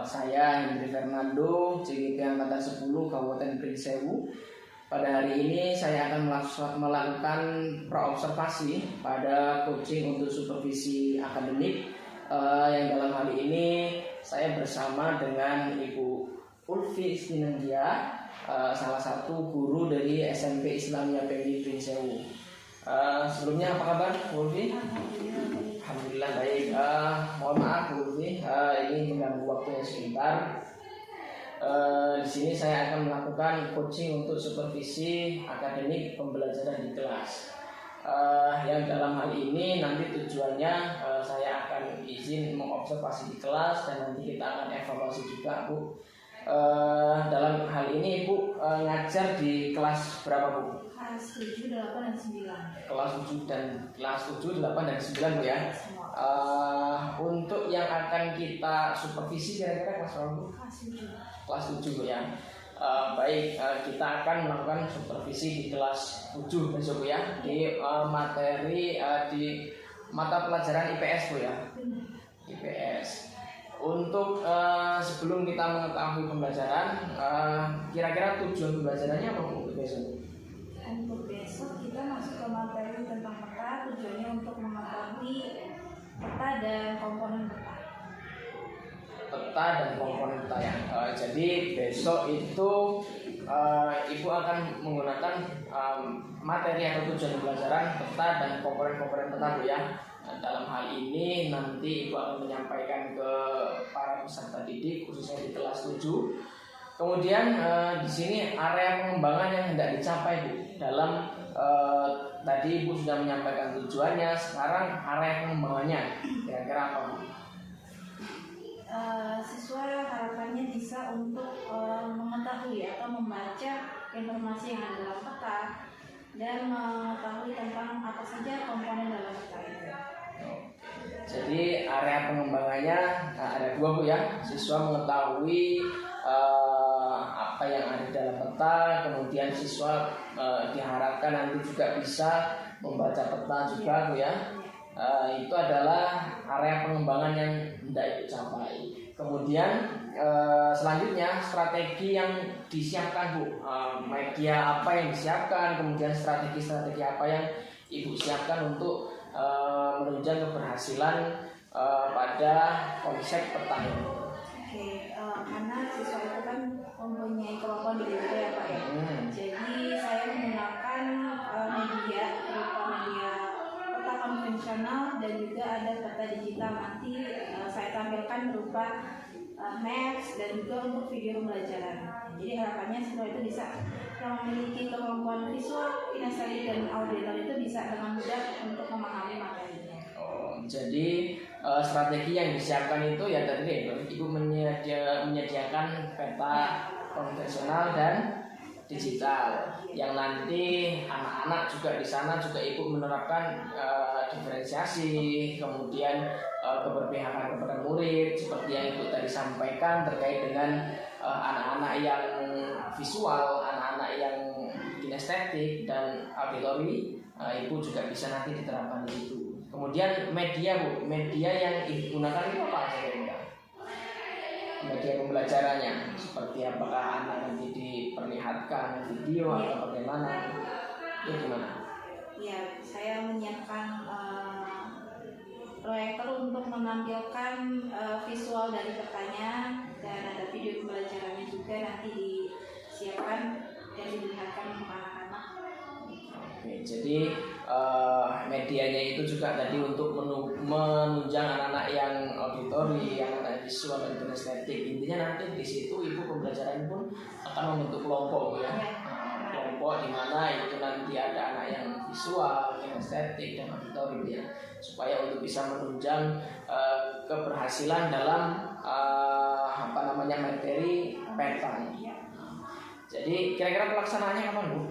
Saya Hendri Fernando, CGP Angkatan 10 Kabupaten Prinsewu. Pada hari ini saya akan melakukan praobservasi pada coaching untuk supervisi akademik, yang dalam hal ini saya bersama dengan Ibu Ulfi Istinandia, salah satu guru dari SMP Islamiyah PMI Prinsewu. Sebelumnya apa kabar Bu Ulfi? Alhamdulillah baik. Mohon maaf Bu Ulfi, ini mengganggu waktunya sebentar. Di sini saya akan melakukan coaching untuk supervisi akademik pembelajaran di kelas. Yang dalam hal ini nanti tujuannya saya akan izin mengobservasi di kelas dan nanti kita akan evaluasi juga Bu. Dalam hal ini Ibu ngajar di kelas berapa Bu? Kelas 7, 8, dan 9. Kelas 7, 8, dan 9 Bu ya. Untuk yang akan kita supervisi kira-kira kelas berapa Bu? Kelas 7 Bu ya. Baik, kita akan melakukan supervisi di kelas 7 besok Bu ya. Di materi di mata pelajaran IPS Bu ya. IPS. Untuk sebelum kita mengetahui pembelajaran, kira-kira tujuan pembelajarannya apa Bu besok? Untuk besok kita masuk ke materi tentang peta, tujuannya untuk mengetahui peta dan komponen peta. Peta dan komponen peta ya. Jadi besok itu Ibu akan menggunakan materi atau tujuan pembelajaran peta dan komponen-komponen peta Bu ya. Dalam hal ini nanti Ibu akan menyampaikan ke para peserta didik khususnya di kelas 7. Kemudian di sini area pengembangan yang hendak dicapai Bu. Dalam tadi Ibu sudah menyampaikan tujuannya, sekarang area pengembangannya kira-kira apa Bu? Siswa harapannya bisa untuk mengetahui atau membaca informasi yang ada dalam peta dan mengetahui tentang apa saja komponen dalam peta itu. Jadi area pengembangannya ada dua Bu ya. Siswa mengetahui apa yang ada dalam peta, kemudian siswa diharapkan nanti juga bisa membaca peta juga Bu ya. Itu adalah area pengembangan yang hendak Ibu capai. Kemudian selanjutnya strategi yang disiapkan Bu, media apa yang disiapkan, kemudian strategi-strategi apa yang Ibu siapkan untuk menunjang keberhasilan pada konsep peta ini. Karena siswa itu kan mempunyai kemampuan berbeda ya Pak ya. Jadi saya menggunakan media berupa media peta konvensional dan juga ada peta digital. Nanti saya tampilkan berupa maps dan juga untuk video pembelajaran. Jadi harapannya siswa itu bisa yang memiliki kemampuan visual, kinestetik dan auditor itu bisa dengan mudah untuk memahami materinya. Jadi strategi yang disiapkan itu ya tadi Ibu menyediakan peta konvensional dan digital yang nanti anak-anak juga di sana juga Ibu menerapkan diferensiasi, kemudian keberpihakan kepada murid seperti yang Ibu tadi sampaikan terkait dengan anak-anak yang visual, anak-anak yang kinestetik dan auditori, Ibu juga bisa nanti diterapkan di situ. Kemudian media Bu, media yang Ibu gunakan itu apa saja ya? Media pembelajarannya seperti apakah anak nanti diperlihatkan video atau bagaimana? Itu gimana? Ya, saya menyiapkan proyektor untuk menampilkan visual dari petanya dan ada video pembelajarannya juga nanti disiapkan dan diperlihatkan untuk anak-anak. Oke, jadi medianya itu juga tadi untuk menunjang anak-anak yang auditori, yang anak visual dan kinestetik. Intinya nanti di situ Ibu pembelajaran pun akan membentuk kelompok Bu ya. Kelompok di mana itu nanti ada anak yang visual, kinestetik dan auditori Bu ya. Supaya untuk bisa menunjang keberhasilan dalam materi peta. Jadi kira-kira pelaksanaannya kapan Bu?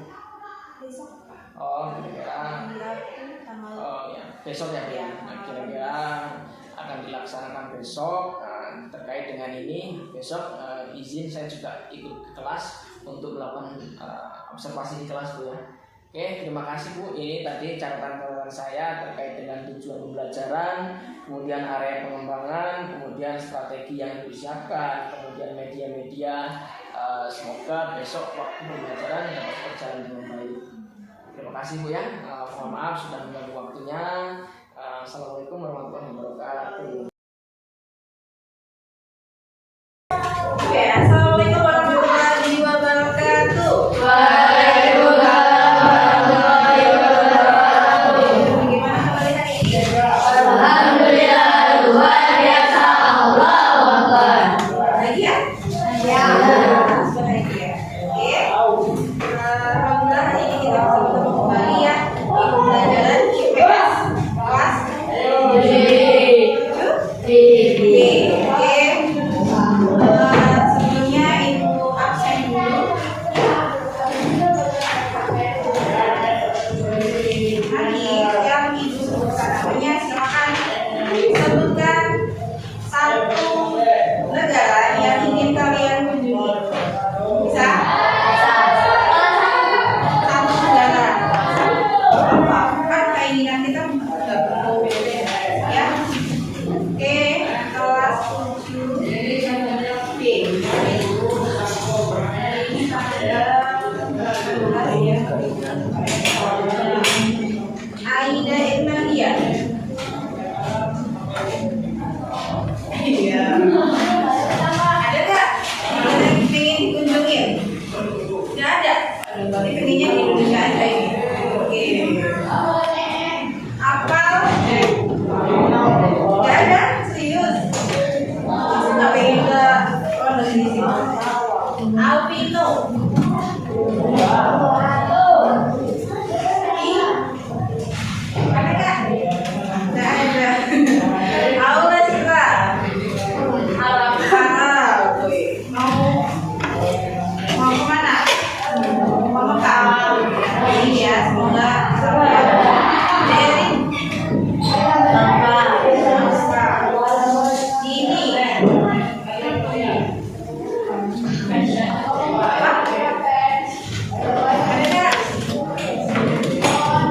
Besok. Kira-kira besok ya Bu. Kira-kira akan dilaksanakan besok. Terkait dengan ini besok izin saya juga ikut ke kelas untuk melakukan observasi di kelas Bu ya. Oke, terima kasih Bu. Ini tadi catatan laporan saya terkait dengan tujuan pembelajaran, kemudian area pengembangan, kemudian strategi yang disiapkan, kemudian media-media. Semoga besok waktu pembelajaran dapat berjalan dengan baik. Terima kasih Bu ya. Mohon maaf sudah mengganggu waktunya. Assalamualaikum warahmatullahi wabarakatuh. Oke, assalamualaikum warahmatullahi wabarakatuh. Gimana kabarnya hari ini? Alhamdulillah luar biasa. Allahu Akbar. Lagi ya? Ya. Bahagia. Oke. Alhamdulillah hari ini kita bisa bertemu kembali ya di pembelajaran IPS kelas 7. Oke. Sebelumnya Ibu absen dulu. Nanti yang Ibu sebutkan namanya silakan sebutkan satu negara yang ingin kalian kunjungi. Bisa? Satu negara. Apa? Kan keinginan kita nggak berbeda ya. Oke, kelas 7 B. Ini Aida Irnadia. Iya. Ada nggak yang pengen dikunjungin? Nggak ada. Berarti pengennya di Indonesia aja ini. Oke. Apal? Nggak ada. Serius. Nggak pengen ke luar negeri sih. Alvino. Ada nggak? Nggak ada. Aula Citra. Mau kemana? Mau Mekah. Iya, semoga sampai. Dari ini. Ada nggak?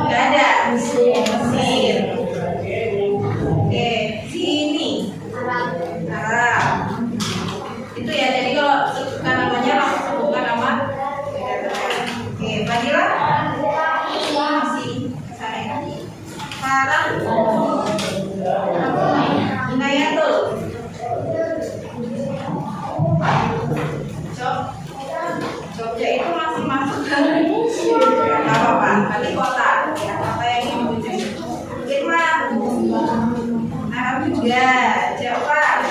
Nggak ada. Mesir. Oke, sini. Arab. Itu ya, jadi kalau sebutkan namanya langsung sebutkan nama. Oke, Fadila masih saya. Sekarang Inayatul. Jogja itu masih masuk kan? Gak apa-apa, tapi kota. Ya, kota yang dikunjungi. Irma, Arab juga. Siapa?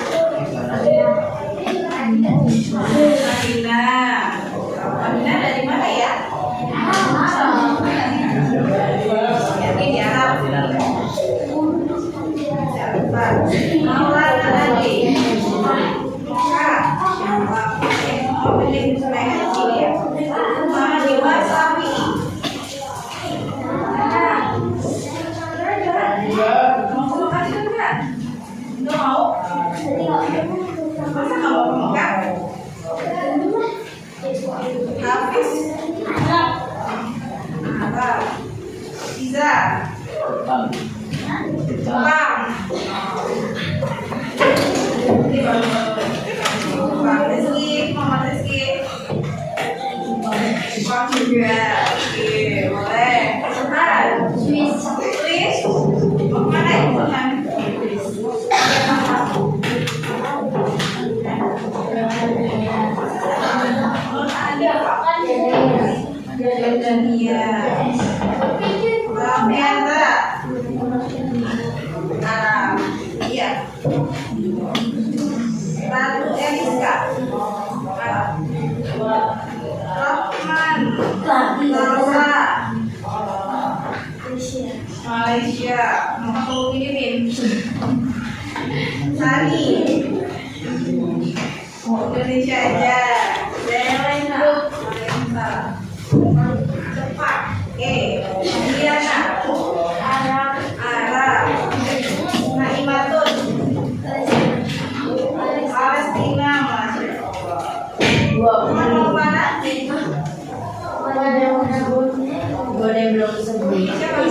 Madinah dari mana ya? Yakin ya? Siapa? Maulana Adi. Siapa? Pilih supaya kecil ya. Muhammad Dewa Safi. Mau ke Mekah juga enggak? Enggak mau? Masa nggak mau ke Mekah? Hafiz. Apa? Iza. Jepang. Bang Rizky, Muhammad Rizky. Jepang juga. Oke, boleh. Swiss. Mau kemana itu kan? Jordania. Lampianda. Arab. Iya. Ratu Eliska. Arab. Rahman. Rosa. Malaysia. Mau Filipin. Sani. Indonesia aja. Zelena. Cepat. Diana. Arab. Naimatun. Palestina. Masya Allah. Mau mana? Gue belum sebut. Siapa?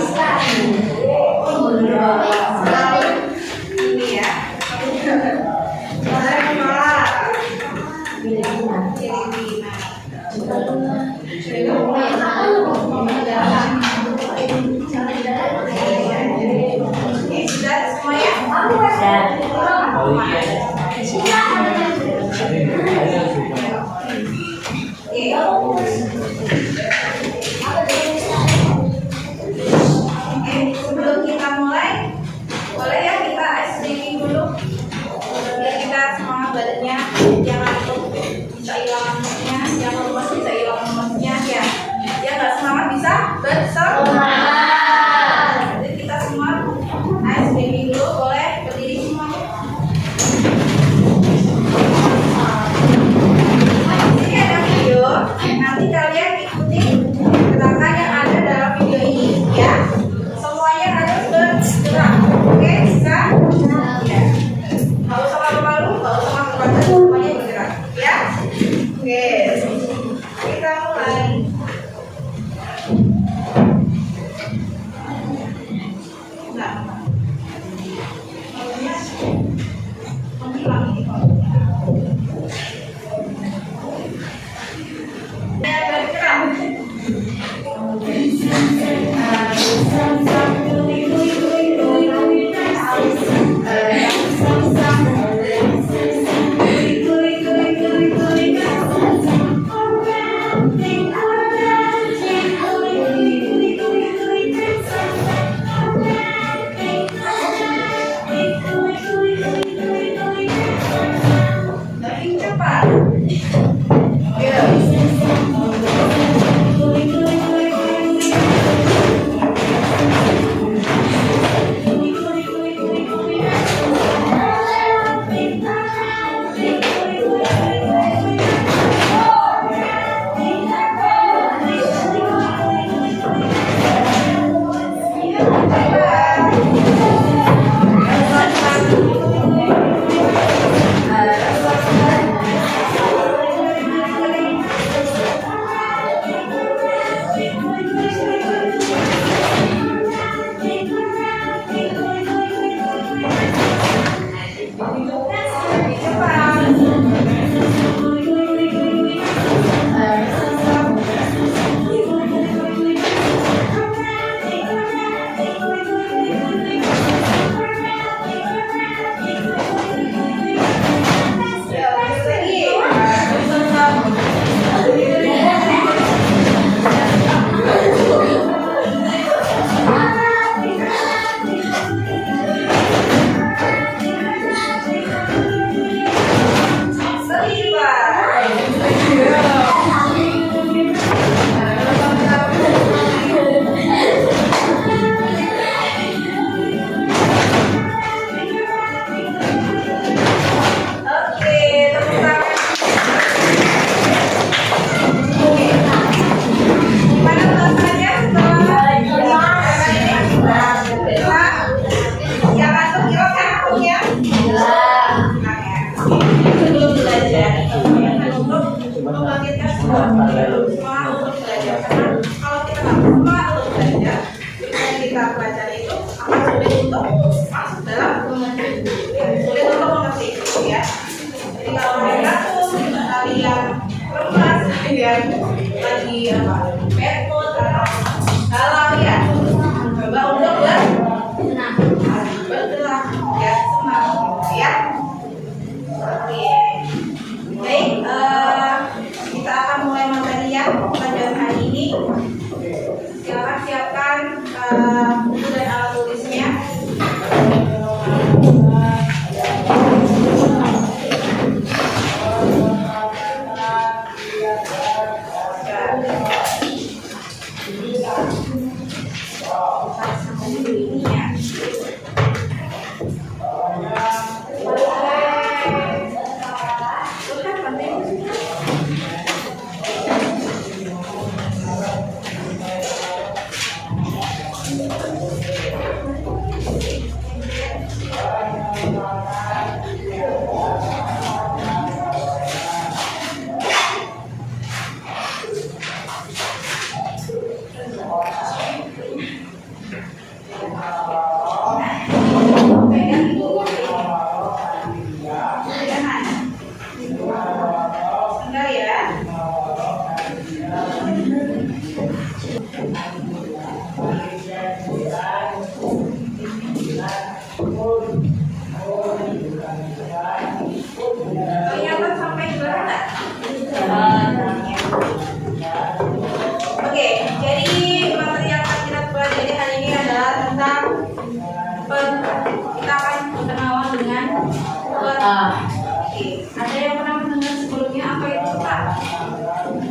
Ada yang pernah mendengar sebelumnya apa itu peta?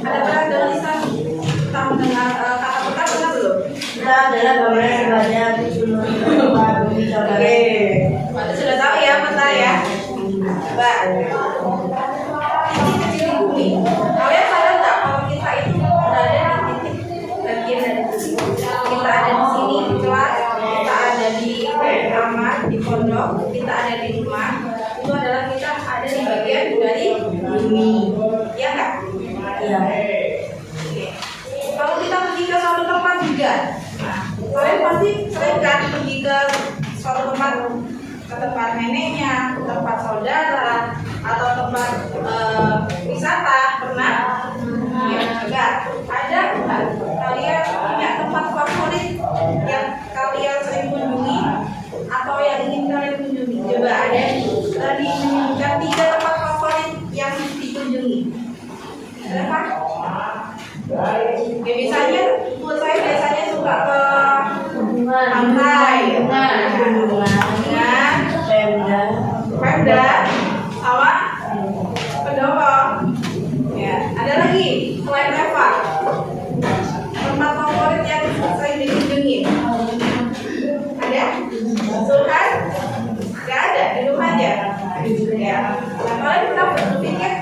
Ada pernah dengar tentang mendengar kata peta pernah belum? Peta adalah gambaran sebanyak bumi. Oke, Anda sudah tahu ya peta ya? Coba. Titik-titik di bumi. Kalian sadar nggak kalau kita itu berada di titik bagian dari bumi? Kita ada di sini di kelas, kita ada di kamar, di pondok, kita ada di rumah. Itu adalah kita ada di bagian dari bumi, ya nggak? Iya. Oke. Kalau kita pergi ke suatu tempat juga, nah, kalian pasti sering kan pergi ke suatu tempat, ke tempat neneknya, ke tempat saudara, atau tempat wisata, pernah? Ya, juga. Ada nggak kalian punya tempat favorit yang kalian sering kunjungi atau yang ingin kalian kunjungi? Coba ada ditunjukkan 3 tempat favorit yang dikunjungi. Berapa? Ya, misalnya buat saya biasanya suka ke pantai, dengan Pemda, sama Pendopo. Ya, ada lagi selain Eva, tempat favorit yang sering dikunjungi. Ada? Sultan? Gak ada, di rumah aja. Ya. Nah, kalian pernah berpikir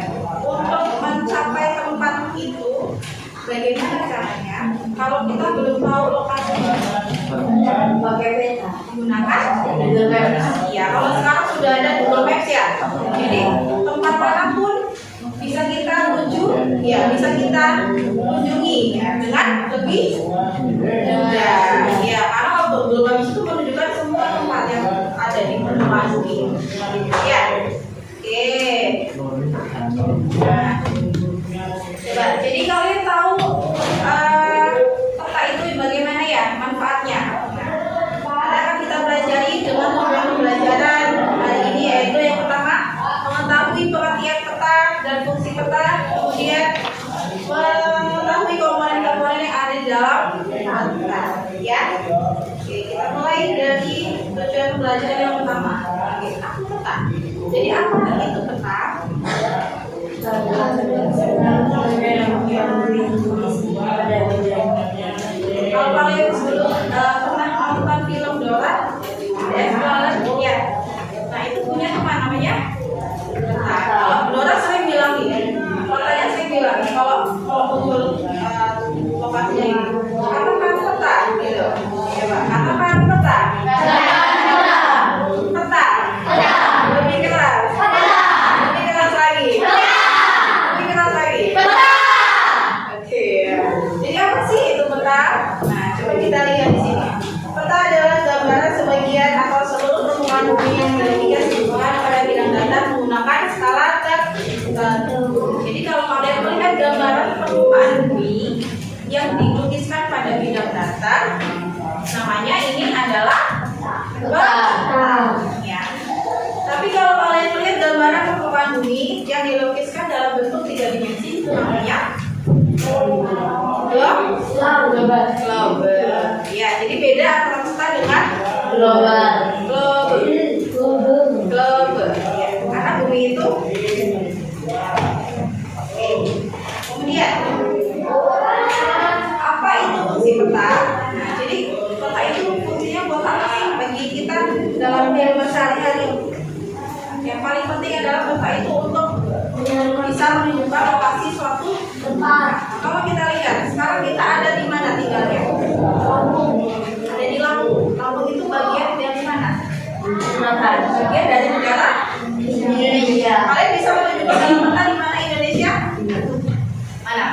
untuk mencapai tempat itu bagaimana caranya? Kalau kita belum tahu lokasinya, Pakai peta. menggunakan Google Maps. Ya, kalau sekarang sudah ada Google Maps ya. Jadi tempat manapun bisa kita tuju, ya bisa kita kunjungi ya, dengan lebih mudah. Ya, karena kalau Google Maps itu menunjukkan semua tempat yang ada di permukaan bumi. Ya, oke. Nah, coba. Jadi kalian tahu peta itu bagaimana ya manfaatnya? Akan kita pelajari dengan program pembelajaran hari ini, yaitu yang pertama mengetahui pengertian peta dan fungsi peta, kemudian mengetahui komponen-komponen yang ada di dalam peta. Ya, oke, kita mulai dari tujuan pembelajaran yang pertama. Oke, apa peta? Jadi apa itu peta? namanya ini adalah peta. Ya. Tapi kalau kalian melihat gambaran permukaan bumi yang dilukiskan dalam bentuk 3 dimensi itu namanya globe. Ya, jadi beda antara peta dengan globe. Ya, karena bumi itu. Kemudian apa itu fungsi peta? Nah, jadi peta itu fungsinya buat apa sih bagi kita dalam kehidupan sehari-hari? Yang paling penting adalah peta itu untuk bisa menunjukkan lokasi suatu tempat. Kalau kita lihat sekarang kita ada di mana tinggalnya? Ada di Lampung. Lampung itu bagian dari mana? Bagian dari negara Indonesia. Kalian bisa menunjukkan dalam peta di mana Indonesia? Mana?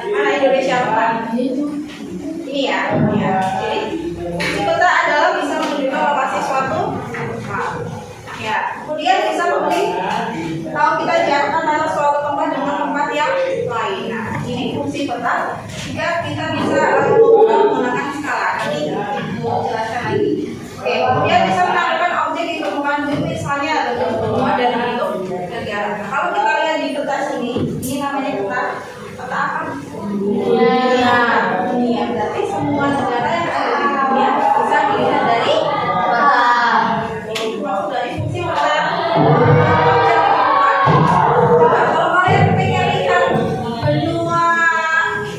Mana Indonesia apa? Ini ya. Jadi fungsi peta adalah bisa menunjukkan lokasi suatu tempat. Ya. Kemudian bisa memberi tahu kita jarak antara suatu tempat dengan tempat yang lain. Nah, ini fungsi peta. Jika kita bisa menggunakan skala. Nanti ibu jelaskan lagi. Oke. Kemudian bisa menampilkan objek di permukaan bumi, misalnya bentuk dan bentuk negara. Nah, kalau kita lihat di peta sini, ini namanya peta apa? Dunia. Berarti semua negara yang ada di dunia bisa dilihat dari peta. Ini maksud dari fungsi peta. Coba kalau kalian pengen lihat benua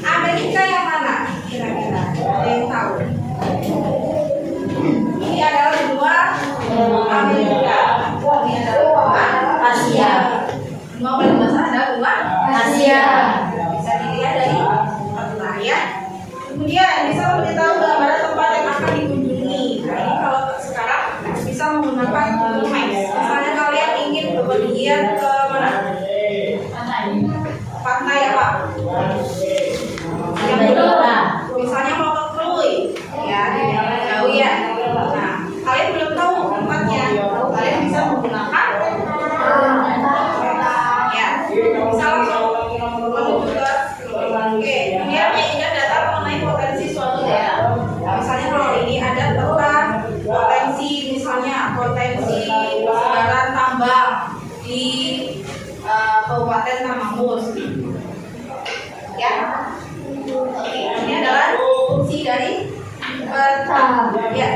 Amerika yang mana? Kira-kira ada yang tahu? Ini adalah benua Amerika. Ini adalah benua Asia. Benua paling besar adalah benua Asia. Bisa dilihat dari peta ya. Kemudian bisa memberitahu gambaran tempat yang akan dikunjungi. Nah, ini kalau sekarang bisa menggunakan Google Maps. Misalnya kalian ingin bepergian ke mana? Pantai apa? Yang kedua, misalnya mau ke Krui, ya, jauh ya. Nah, kalian belum tahu tempatnya, kalian bisa menggunakan ya, bisa langsung menuju ke Oke, kemudian mengingat data mengenai potensi suatu daerah. Misalnya kalau ini ada peta potensi, misalnya potensi persebaran tambang di Kabupaten Temanggung. Ya, oke, ini adalah fungsi dari peta. Ya,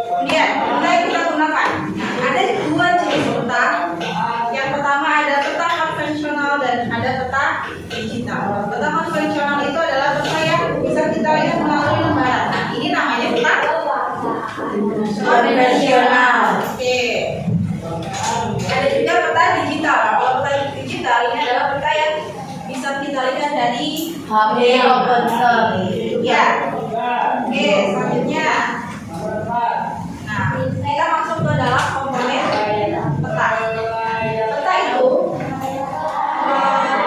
kemudian mulai kita gunakan. Nah, ada 2 jenis peta. Yang pertama ada peta konvensional dan ada peta digital. Peta konvensional itu adalah peta yang bisa kita lihat melalui lembaran. Nah, ini namanya peta konvensional. Oke. Ada juga peta digital. Kalau peta digital ini adalah peta yang bisa kita lihat dari HP open source. Ya. Oke, selanjutnya. Nah, kita masuk ke dalam komponen peta. Peta itu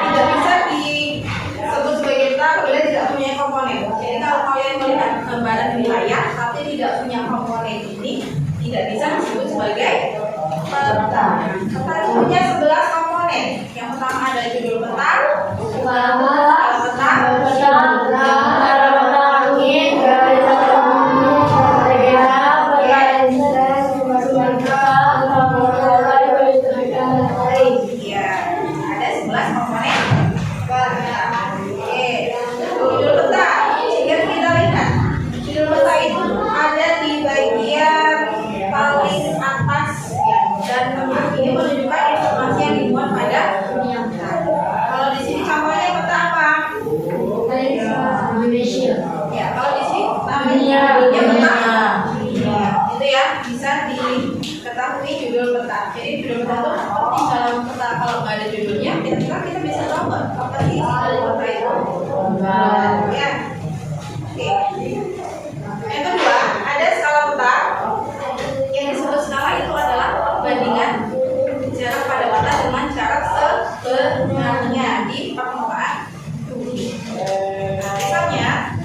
tidak bisa disebut sebagai peta apabila tidak punya komponen. Jadi kalau kalian melihat gambaran wilayah tapi tidak punya komponen ini, tidak bisa disebut sebagai peta. Peta itu punya 11 komponen. Yang pertama ada judul peta, judul peta. Jadi judul peta itu seperti dalam peta kalau nggak ada judulnya, kita bisa tahu apa sih isi dari peta itu. Ya. Oke. Yang kedua ada skala peta. Yang disebut skala itu adalah perbandingan jarak pada peta dengan jarak sebenarnya di permukaan bumi. Nah, misalnya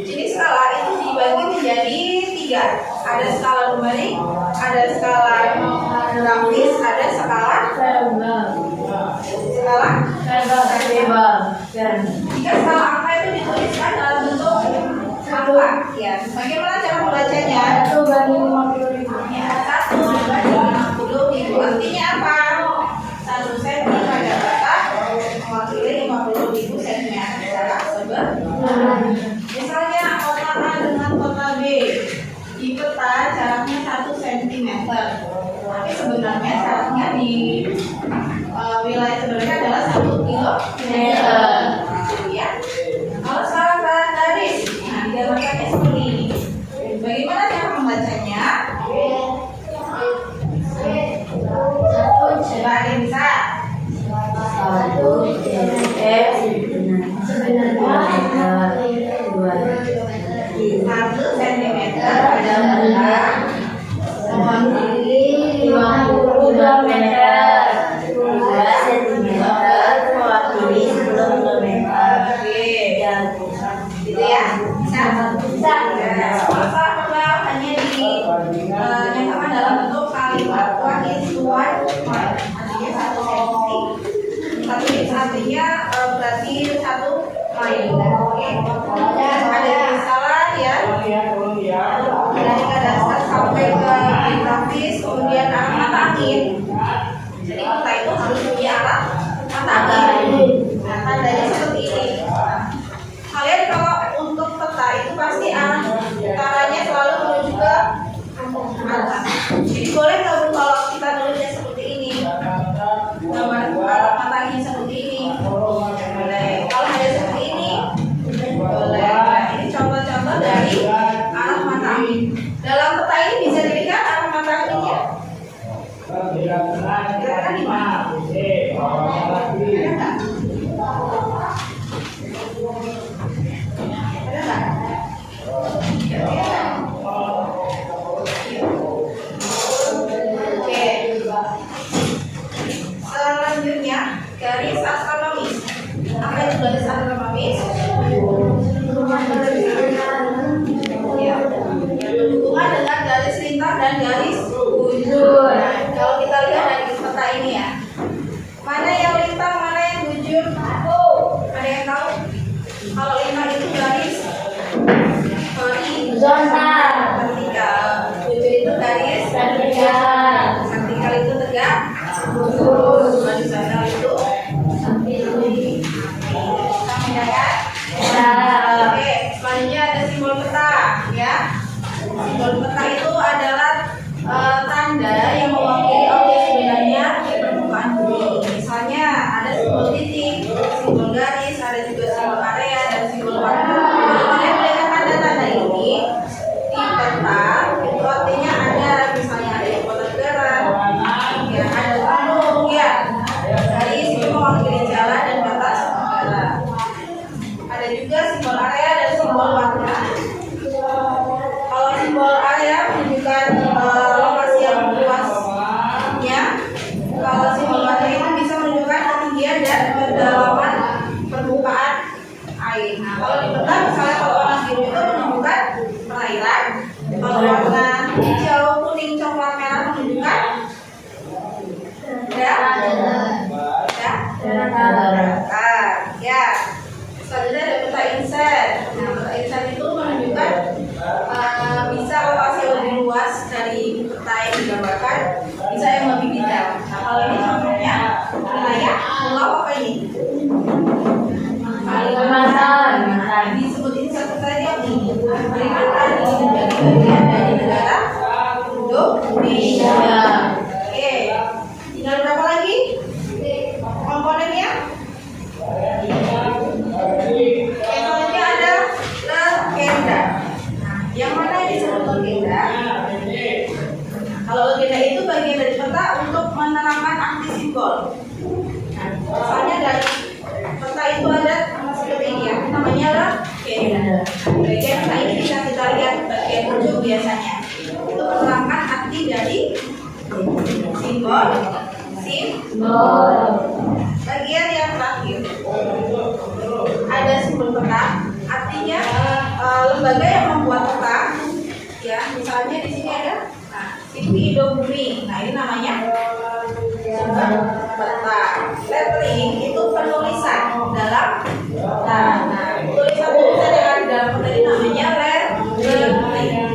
jenis skala itu dibagi menjadi 3. Ada skala numerik, ada skala grafis, ada skala Jika skala angka itu dituliskan dalam bentuk angka, ya. Bagaimana cara membacanya? 1/50.000. Ya, 1/50.000. Artinya apa? 1 cm pada batas mewakili 50.000 cm jarak sebelah. Misalnya kota A dengan kota B di peta jaraknya 1 cm. Tapi sebenarnya jaraknya di wilayah sebenarnya adalah 1 kilometer. Ya. Kalau sekarang garis, nah digambarkannya seperti ini. Bagaimana cara membacanya? Coba ada yang bisa. 1 cm pada batas mewakili 52 meter. 2 cm mewakili 10 kilometer. Oke, gitu ya. Bisa. Masa coba hanya dinyatakan dalam bentuk kalimat what is 1 mile. Artinya 1 cm. 1 is artinya berarti 1 mile. Oke. Ada yang salah ya. Dari dasar sampai ke grafis, kemudian arah mata angin. Jadi kita itu harus punya arah mata angin. Nah, tandanya seperti ini. Kalian kalau untuk peta itu pasti arahnya selalu menuju ke atas. Jadi boleh nggak Bu kalau kita nulisnya seperti ini? Gambar arah mata angin seperti ini. Boleh. Kalau ada seperti ini, boleh. Nah, ini contoh-contoh dari arah mata angin. Dalam peta ini bisa dilihat arah mata anginnya. Kira-kira di mana? Ada nggak? Ada nggak? Oke. Selanjutnya garis astronomis. Apa itu garis astronomis? Ya, yang berhubungan dengan garis lintang dan garis bujur. Nah, kalau kita lihat dari peta ini ya, mana yang lintang, mana yang bujur? Ada yang tahu? Kalau lintang itu garis horizontal, vertikal. Bujur itu garis vertikal. Vertikal itu tegak lurus. Horizontal itu samping. Sama ya? Oke, selanjutnya ada simbol peta ya. Simbol peta itu adalah tanda yang mewakili objek sebenarnya di permukaan bumi. Misalnya ada simbol titik, simbol garis, ada juga simbol area dan simbol warna. Kalian melihat tanda-tanda ini di peta itu artinya ada, misalnya ada ibu kota negara, ya ada gunung ya. Garis itu mewakili jalan dan batas negara. Ada juga simbol area dan simbol warna. Kalau simbol area menunjukkan lokasi yang luasnya. Kalau simbol warna itu bisa menunjukkan ketinggian dan kedalaman permukaan air. Nah, kalau di peta misalnya kalau warna biru itu menunjukkan perairan. Kalau warna hijau, kuning, coklat, merah menunjukkan daratan. Ya. Selanjutnya ada peta inset. Nah, peta inset itu menunjukkan bisa lokasi yang lebih luas dari peta yang digambarkan, bisa yang lebih detail. Nah, kalau ini contohnya wilayah pulau apa ini? Kalimantan. Nah, disebut inset peta ini. Kalimantan ini menjadi bagian dari negara Indonesia. Oke, tinggal berapa lagi komponennya? Selanjutnya ada legenda. Yang mana yang disebut legenda? Kalau legenda itu bagian dari peta untuk menerangkan arti simbol. Nah, misalnya dari peta itu ada seperti ini ya, namanya legenda. Bagian peta ini bisa kita lihat bagian ujung biasanya. Itu menerangkan arti dari simbol. Bagian yang terakhir ada simbol peta, artinya lembaga yang membuat peta. Ya, misalnya di sini ada Sipti Indo Bumi. Nah, ini namanya sumber peta. Lettering itu penulisan dalam tulisan dengan dalam peta ini namanya lettering.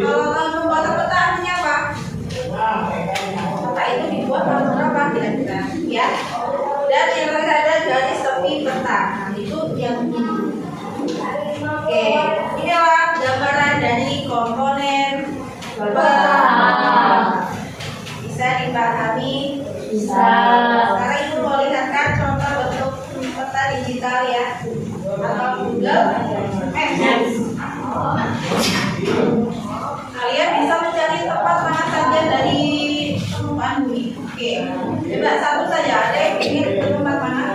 Kalau membuat peta artinya apa? Peta itu dibuat dalam berapa kira-kira ya? Dan yang terakhir ada garis tepi peta. Nah, itu yang ini. Oke, inilah gambaran dari komponen peta. Bisa dipahami? Bisa. Sekarang ibu mau lihatkan contoh bentuk peta digital ya, atau Google Maps. Kalian bisa mencari tempat mana saja dari Bandung. Oke, coba satu saja. Ada yang ingin ke tempat mana?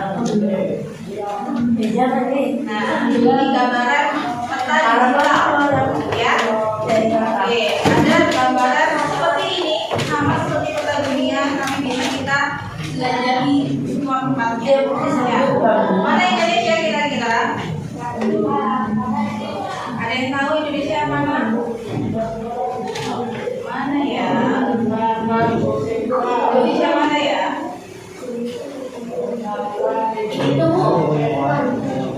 Bisa tadi. Nah, ini gambaran peta digital ya. Oke, ada gambaran seperti ini, sama seperti peta dunia, tapi bisa kita jelajahi semua tempatnya. Ya. Mana Indonesia kira-kira? Ada yang tahu Indonesia mana? Mana ya? Indonesia mana ya? Itu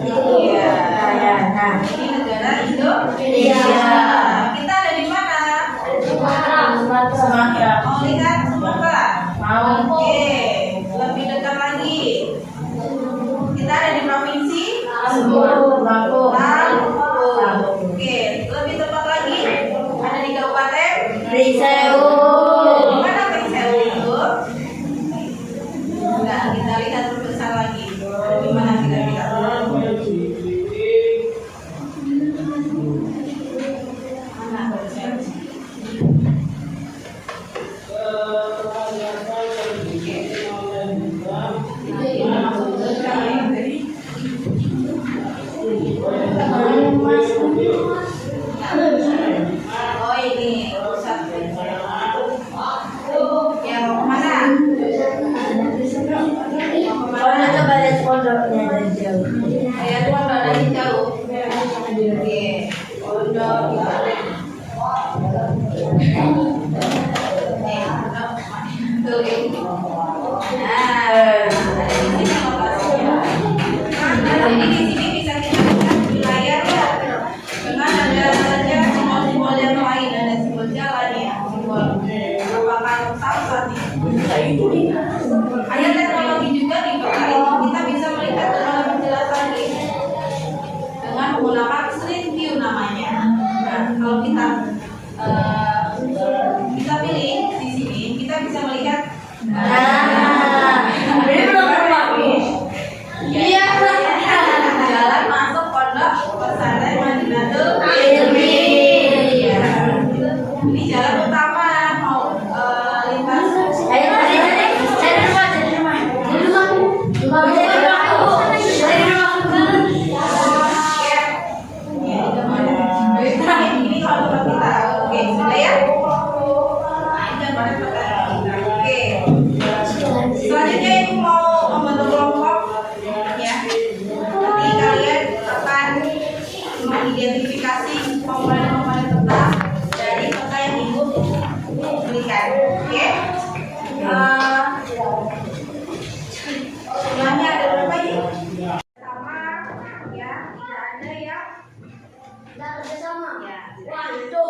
Iya. nah, Ini negara Indonesia. Indonesia. Kita ada di mana? Sumatera. Mau lihat Sumatera? Mau. Oke, lebih dekat lagi. Kita ada di provinsi Lampung. Lampung. Oke, lebih tepat lagi ada di Kabupaten Risewu. Di mana Risewu itu? Enggak, kita lihat perbesar lagi. Di mana kira-kira? Mana Risewu? Oh ini pusat yang mana? Kalau coba lihat pondoknya dari jauh. Saya tuh dari jauh. Oke, pondok Balen. Tuh ini. Nah, ada di sini lokasinya. Nah, ini di sini bisa kita lihat di layar ya. Dengan ada saja simbol-simbol yang lain, ada simbol jalan ya, simbol apakah tahu saat ini? Ada teknologi juga di peta ini, kita bisa melihat dengan lebih jelas lagi dengan menggunakan street view namanya. Nah, kalau kita pilih di sini, kita bisa melihat. Ini belum terpakai. Iya. Jalan masuk pondok pesantren Madinatul Ilmi. Iya. Ini jalan utama mau lintas. Ayo dari rumah. Ini kalau tempat kita. Oke, sudah ya. Nah, ini gambaran peta kita. Oke. Selanjutnya ibu mau membentuk kelompok ya. Nanti kalian akan mengidentifikasi komponen-komponen peta dari peta yang ibu berikan. Oke. Jumlahnya ada berapa ini? Sama ya, tidak ada yang ya. Wah, itu.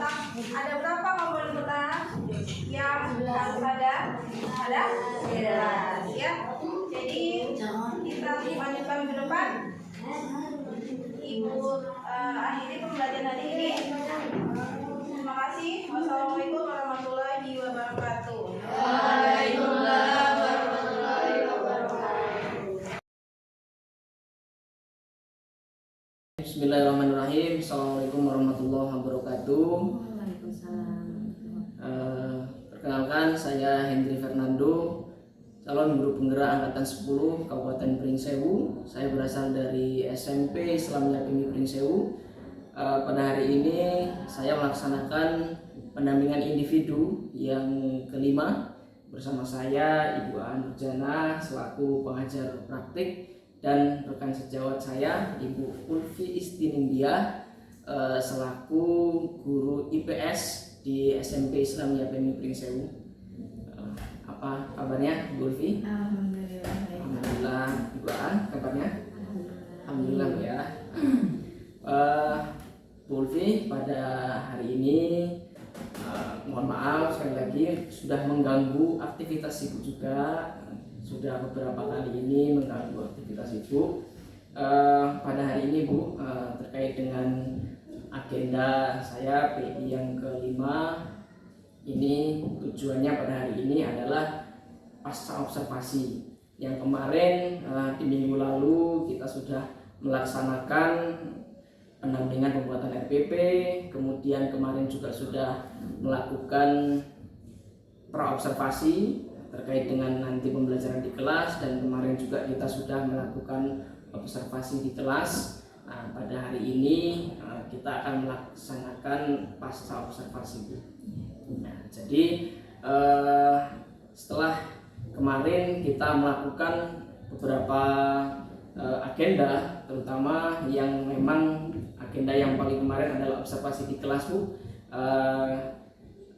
tentang ada berapa komponen pertahanan yang harus ada? Ada 11 ya. Jadi kita lanjutkan ke depan. Ibu akhiri pembelajaran hari ini. Terima kasih. Wassalamualaikum warahmatullahi wabarakatuh. Waalaikumsalam warahmatullahi wabarakatuh. Bismillahirrahmanirrahim. Assalamualaikum warahmatullahi wabarakatuh. Perkenalkan, saya Hendri Fernando, calon guru penggerak angkatan 10 Kabupaten Pringsewu. Saya berasal dari SMP Islamiyah Pimi Pringsewu. Pada hari ini saya melaksanakan pendampingan individu yang kelima bersama saya Ibu Anurjana selaku pengajar praktik dan rekan sejawat saya Ibu Ulfi Istiningdia selaku guru IPS di SMP Islamiyah Pimi Pringsewu. Apa kabarnya Bu Ulfi? Alhamdulillah. Ibu An, kabarnya? Alhamdulillah Bu ya. Bu Ulfi, pada hari ini mohon maaf sekali lagi sudah mengganggu aktivitas Ibu juga. Sudah beberapa kali ini mengganggu aktivitas Ibu. Pada hari ini Bu, terkait dengan agenda saya PI yang kelima ini, tujuannya pada hari ini adalah pasca observasi. Yang kemarin di minggu lalu kita sudah melaksanakan pendampingan pembuatan RPP, kemudian kemarin juga sudah melakukan praobservasi terkait dengan nanti pembelajaran di kelas, dan kemarin juga kita sudah melakukan observasi di kelas. Nah, pada hari ini kita akan melaksanakan pasca observasi. Nah, jadi setelah kemarin kita melakukan beberapa agenda, terutama yang memang agenda yang paling kemarin adalah observasi di kelas Bu.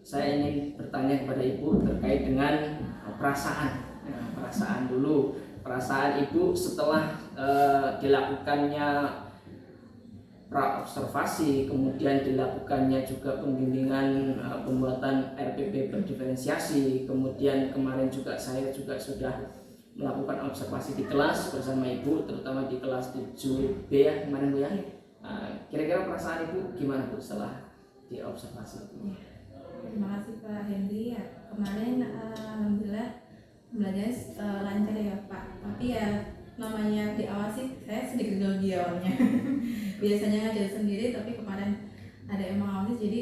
Saya ingin bertanya kepada Ibu terkait dengan perasaan. Nah, perasaan dulu, perasaan Ibu setelah dilakukannya praobservasi, kemudian dilakukannya juga pembimbingan pembuatan RPP berdiferensiasi, kemudian kemarin juga saya juga sudah melakukan observasi di kelas bersama Ibu, terutama di kelas 7B ya kemarin Bu ya. Kira-kira perasaan Ibu gimana Bu setelah diobservasi? Terima kasih Pak Hendy. Ya, kemarin alhamdulillah belajarnya lancar ya Pak. Tapi ya namanya diawasi, saya sedikit grogi awalnya. Biasanya ngajar sendiri, tapi kemarin ada yang mengawasi, jadi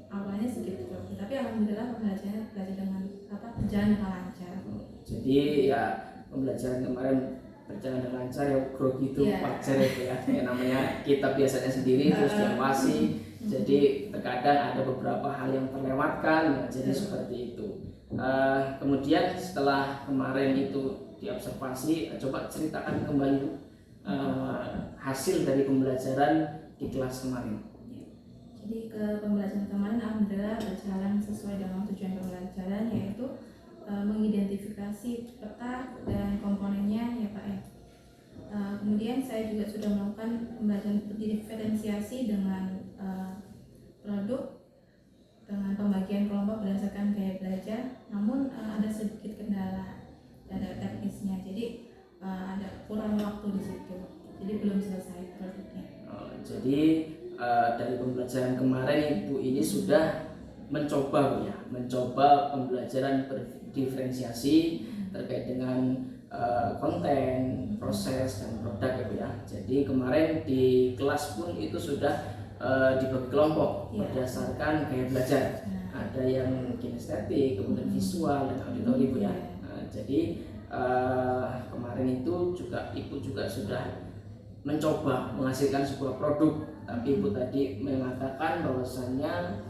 awalnya sedikit grogi. Tapi alhamdulillah pembelajarannya berjalan dengan lancar. Jadi ya pembelajaran kemarin berjalan dengan lancar, ya grogi itu wajar ya. Yang namanya kita biasanya sendiri terus diawasi. Jadi terkadang ada beberapa hal yang terlewatkan, ya, jadi seperti itu. Kemudian setelah kemarin itu diobservasi, coba ceritakan kembali hasil dari pembelajaran di kelas kemarin. Jadi ke pembelajaran kemarin alhamdulillah berjalan sesuai dengan tujuan pembelajaran, yaitu mengidentifikasi peta dan komponennya ya Pak ya. Kemudian saya juga sudah melakukan pembelajaran diferensiasi dengan produk, dengan pembagian kelompok berdasarkan gaya belajar. Namun ada sedikit kendala dari teknisnya, jadi ada kurang waktu di situ, jadi belum selesai produknya. Jadi dari pembelajaran kemarin Ibu ini sudah mencoba Bu ya, mencoba pembelajaran berdiferensiasi terkait dengan konten, proses, dan produk ya Bu ya. Jadi kemarin di kelas pun itu sudah dibagi kelompok berdasarkan gaya belajar. Ada yang kinestetik, kemudian visual, dan auditori Bu ya. Jadi kemarin itu juga Ibu juga sudah mencoba menghasilkan sebuah produk, tapi Ibu tadi mengatakan bahwasannya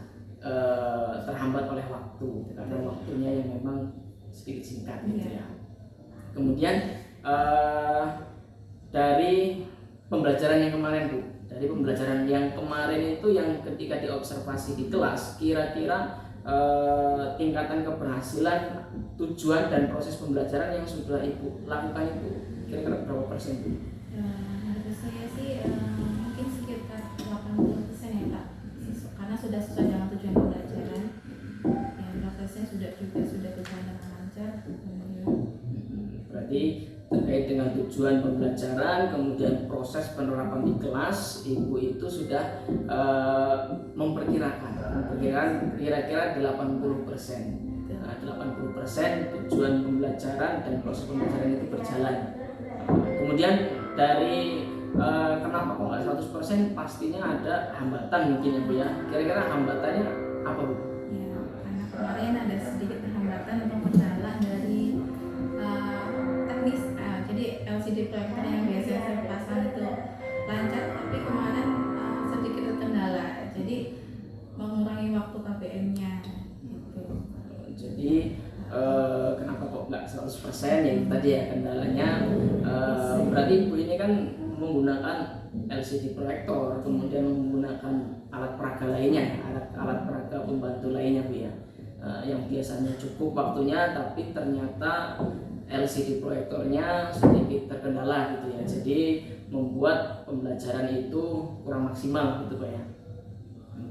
terhambat oleh waktu karena waktunya yang memang sedikit singkat gitu ya. Kemudian dari pembelajaran yang kemarin Bu, dari pembelajaran yang kemarin itu yang ketika diobservasi di kelas, kira-kira tingkatan keberhasilan, tujuan dan proses pembelajaran yang sudah Ibu lakukan itu kira-kira berapa persen Bu? Menurut saya sih mungkin sekitar 80% ya Pak, karena sudah tujuan pembelajaran, kemudian proses penerapan di kelas, Ibu itu sudah memperkirakan kira-kira 80%. 80% tujuan pembelajaran dan proses pembelajaran itu berjalan. Kemudian dari kenapa kok nggak 100%, pastinya ada hambatan mungkin ya Bu ya. Kira-kira hambatannya apa Bu? Ya, karena kemarin ada sedikit hambatan atau kendala dari teknis. Jadi LCD proyektor yang biasanya saya pasang itu lancar, tapi kemarin sedikit terkendala. Jadi mengurangi waktu KBM-nya gitu. Jadi kenapa kok nggak 100% ya tadi ya kendalanya. Berarti Ibu ini kan menggunakan LCD proyektor, kemudian menggunakan alat peraga lainnya, alat peraga pembantu lainnya Bu ya, yang biasanya cukup waktunya, tapi ternyata LCD proyektornya sedikit terkendala gitu ya, jadi membuat pembelajaran itu kurang maksimal gitu Pak ya.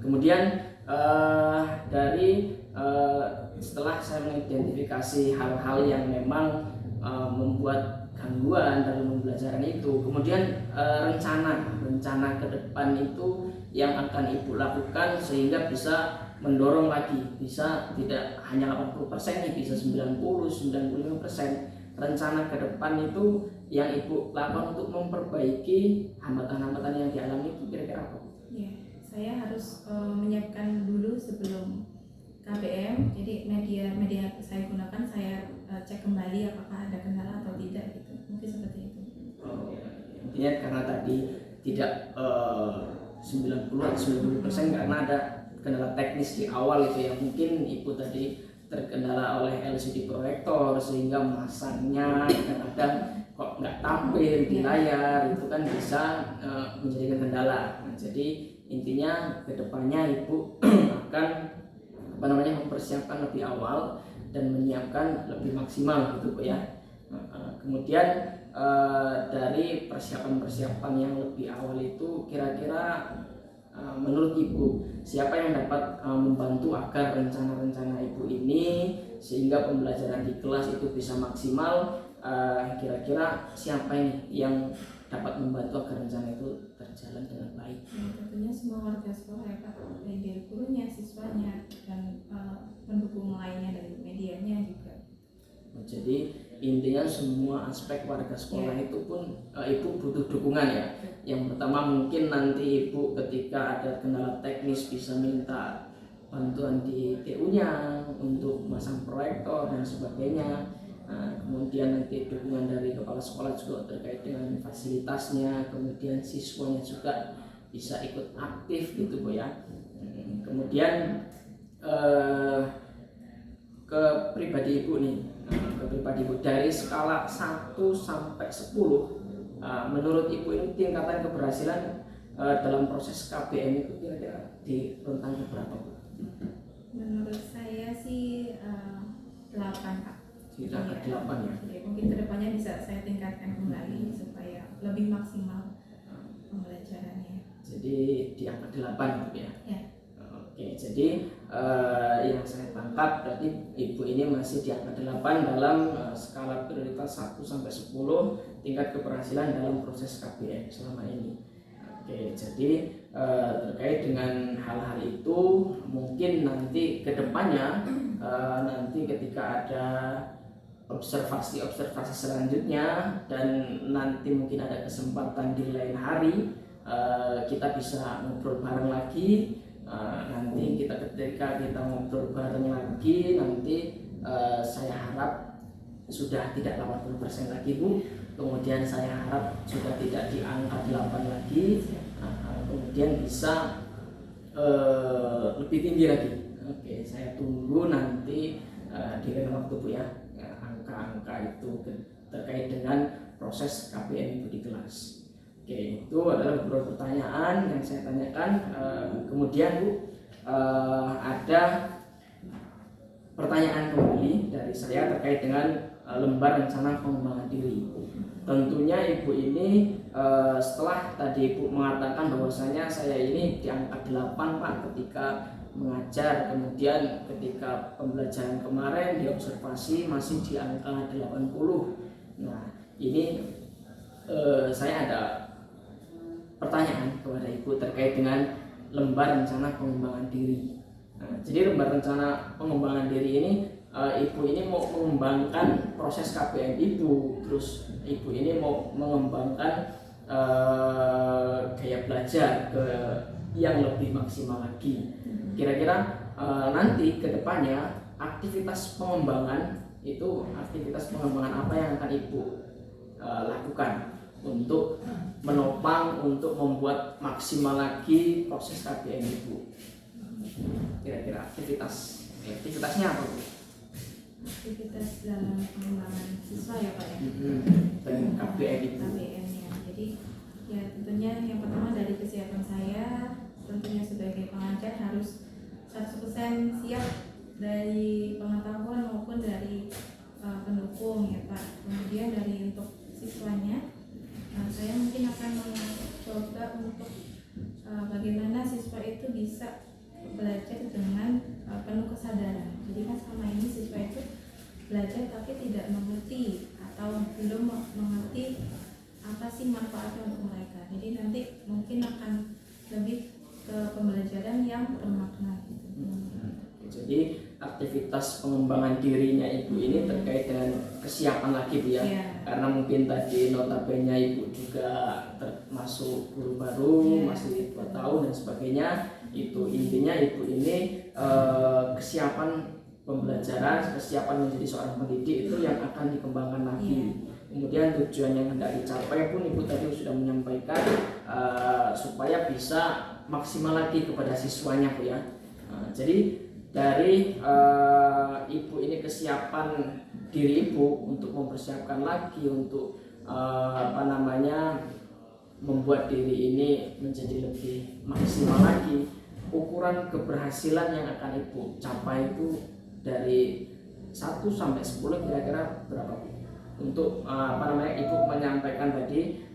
Kemudian dari setelah saya mengidentifikasi hal-hal yang memang membuat gangguan dalam pembelajaran itu, kemudian rencana ke depan itu yang akan Ibu lakukan sehingga bisa mendorong lagi, bisa tidak hanya 80% nih, bisa 90-95%. Rencana ke depan itu yang Ibu lakukan untuk memperbaiki hambatan-hambatan yang dialami itu kira-kira apa? Ya, saya harus menyiapkan dulu sebelum KBM, jadi media yang saya gunakan saya cek kembali apakah ada kendala atau tidak gitu, mungkin seperti itu. Intinya karena tadi tidak 90-90% karena ada kendala teknis di awal itu yang mungkin Ibu tadi terkendala oleh LCD proyektor sehingga masangnya kadang-kadang kok nggak tampil di layar, itu kan bisa menjadikan kendala. Nah, jadi intinya kedepannya Ibu akan mempersiapkan lebih awal dan menyiapkan lebih maksimal gitu Bu ya. Kemudian dari persiapan yang lebih awal itu kira-kira menurut Ibu siapa yang dapat membantu agar rencana-rencana Ibu ini sehingga pembelajaran di kelas itu bisa maksimal, kira-kira siapa ini yang dapat membantu agar rencana itu terjalan dengan baik? Ya, tentunya semua warga sekolah ya Pak, dari gurunya, siswanya, dan pendukung lainnya dari medianya juga. Jadi intinya semua aspek warga sekolah itu pun Ibu butuh dukungan ya. Yang pertama mungkin nanti Ibu ketika ada kendala teknis bisa minta bantuan di TU-nya untuk masang proyektor dan sebagainya. Kemudian nanti dukungan dari kepala sekolah juga terkait dengan fasilitasnya, kemudian siswanya juga bisa ikut aktif gitu Bu ya. Kemudian ke pribadi Ibu nih, dari skala 1 sampai 10, menurut Ibu ini tingkatan keberhasilan dalam proses KBM itu kira-kira di rentang berapa Bu? Menurut saya sih 8 Pak. Kita ke 8 ya. Jadi mungkin kedepannya bisa saya tingkatkan kembali supaya lebih maksimal pembelajarannya. Jadi di angka 8 gitu ya. Ya. Oke, jadi yang saya tangkap berarti Ibu ini masih di angka 8 dalam skala prioritas 1 sampai 10 tingkat keberhasilan dalam proses KBM selama ini. Oke, jadi terkait dengan hal-hal itu mungkin nanti ke depannya nanti ketika ada observasi selanjutnya dan nanti mungkin ada kesempatan di lain hari kita bisa ngobrol bareng lagi. Nanti ketika kita ngobrol bareng lagi nanti saya harap sudah tidak 80% lagi Bu, kemudian saya harap sudah tidak di angka 8 lagi, kemudian bisa lebih tinggi lagi. Oke, saya tunggu nanti di lain waktu Bu ya, angka-angka itu terkait dengan proses KBM Ibu di kelas. Oke, itu adalah beberapa pertanyaan yang saya tanyakan. Kemudian Bu, ada pertanyaan kembali dari saya terkait dengan lembar rencana pengembangan diri. Tentunya Ibu ini setelah tadi Ibu mengatakan bahwasanya saya ini di angka 8 Pak ketika mengajar, kemudian ketika pembelajaran kemarin diobservasi masih di angka 80. Nah, ini saya ada pertanyaan kepada Ibu terkait dengan lembar rencana pengembangan diri. Nah, jadi lembar rencana pengembangan diri ini, Ibu ini mau mengembangkan proses KBM Ibu, terus Ibu ini mau mengembangkan gaya belajar ke yang lebih maksimal lagi. Kira-kira nanti ke depannya aktivitas pengembangan apa yang akan Ibu lakukan untuk menopang, untuk membuat maksimal lagi proses KBM Ibu? Kira-kira aktivitasnya apa, Bu? Aktivitas dalam pengembangan siswa ya Pak ya. Dan KBM Ibu. KBM ya. Jadi ya tentunya yang pertama dari kesiapan saya, tentunya sebagai pengajar harus 100% siap dari pengetahuan maupun dari pendukung ya Pak. Kemudian dari untuk siswanya, saya mungkin akan mencoba untuk bagaimana siswa itu bisa belajar dengan penuh kesadaran. Jadi kan selama ini siswa itu belajar tapi tidak mengerti atau belum mengerti apa sih manfaatnya untuk mereka. Jadi nanti mungkin akan lebih ke pembelajaran yang bermakna gitu. Jadi aktivitas pengembangan dirinya Ibu ini terkait dengan kesiapan lagi, Bu ya. Karena mungkin tadi notabene Ibu juga termasuk guru baru, masih 2 tahun dan sebagainya. Itu intinya Ibu ini kesiapan pembelajaran, kesiapan menjadi seorang pendidik itu yang akan dikembangkan lagi. Kemudian tujuan yang hendak dicapai pun Ibu tadi sudah menyampaikan supaya bisa maksimal lagi kepada siswanya, Bu ya. Jadi dari Ibu ini kesiapan diri Ibu untuk mempersiapkan lagi untuk membuat diri ini menjadi lebih maksimal lagi. Ukuran keberhasilan yang akan Ibu capai itu dari 1 sampai 10 kira-kira berapa, Bu? Untuk Ibu menyampaikan tadi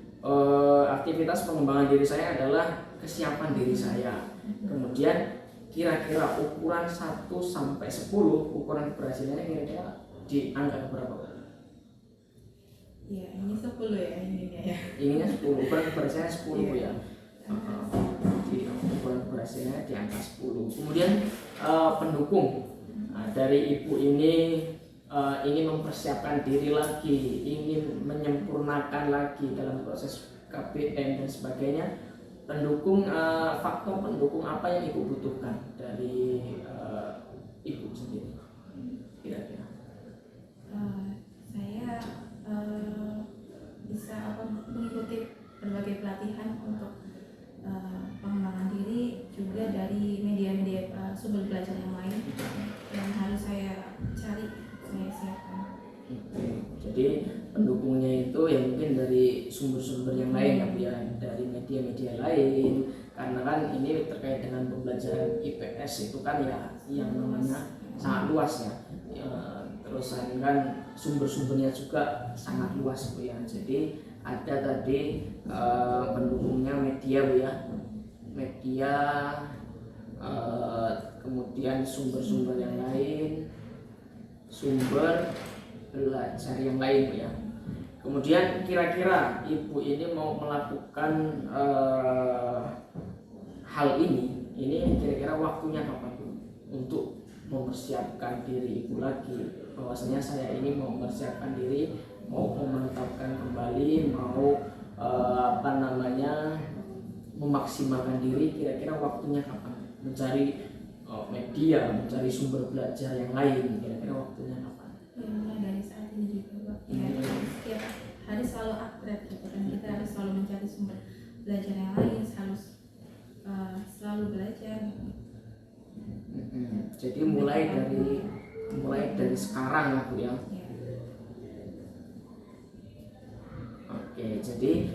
aktivitas pengembangan diri saya adalah kesiapan diri saya. Kemudian kira-kira ukuran 1 sampai 10 ukuran keberhasilannya kira-kira di angka berapa? Ya, ini 10 ya ininya ya. Ininya 10, ukuran keberhasilannya 10 Bu ya. Jadi ukuran keberhasilannya di angka 10. Kemudian pendukung. Dari Ibu ini ingin mempersiapkan diri lagi, ingin menyempurnakan lagi dalam proses KBM dan sebagainya. Pendukung, faktor pendukung apa yang Ibu butuhkan dari Ibu sendiri kira-kira? Saya bisa mengikuti berbagai pelatihan untuk pengembangan diri, juga dari media-media sumber belajar yang lain yang harus saya cari, saya siapkan. Jadi pendukungnya itu ya mungkin dari sumber-sumber yang lain ya Bu ya, dari media-media lain, karena kan ini terkait dengan pembelajaran IPS itu kan ya yang namanya sangat luas ya. Terus kan sumber-sumbernya juga sangat luas Bu ya. Jadi ada tadi pendukungnya media Bu ya, media, kemudian sumber-sumber yang lain, sumber belajar yang lain Bu ya. Kemudian kira-kira Ibu ini mau melakukan hal ini kira-kira waktunya kapan Bu? Untuk mempersiapkan diri Ibu lagi, bahwasanya saya ini mau mempersiapkan diri, mau menetapkan kembali, mau memaksimalkan diri, kira-kira waktunya kapan? Mencari media, mencari sumber belajar yang lain, kira-kira waktunya kapan? Ya, mulai dari saat ini juga Pak. Ya, setiap hari selalu upgrade gitu kan, kita harus selalu mencari sumber belajar yang lain, harus selalu belajar. Jadi mulai dari sekarang lah Bu ya. Oke, jadi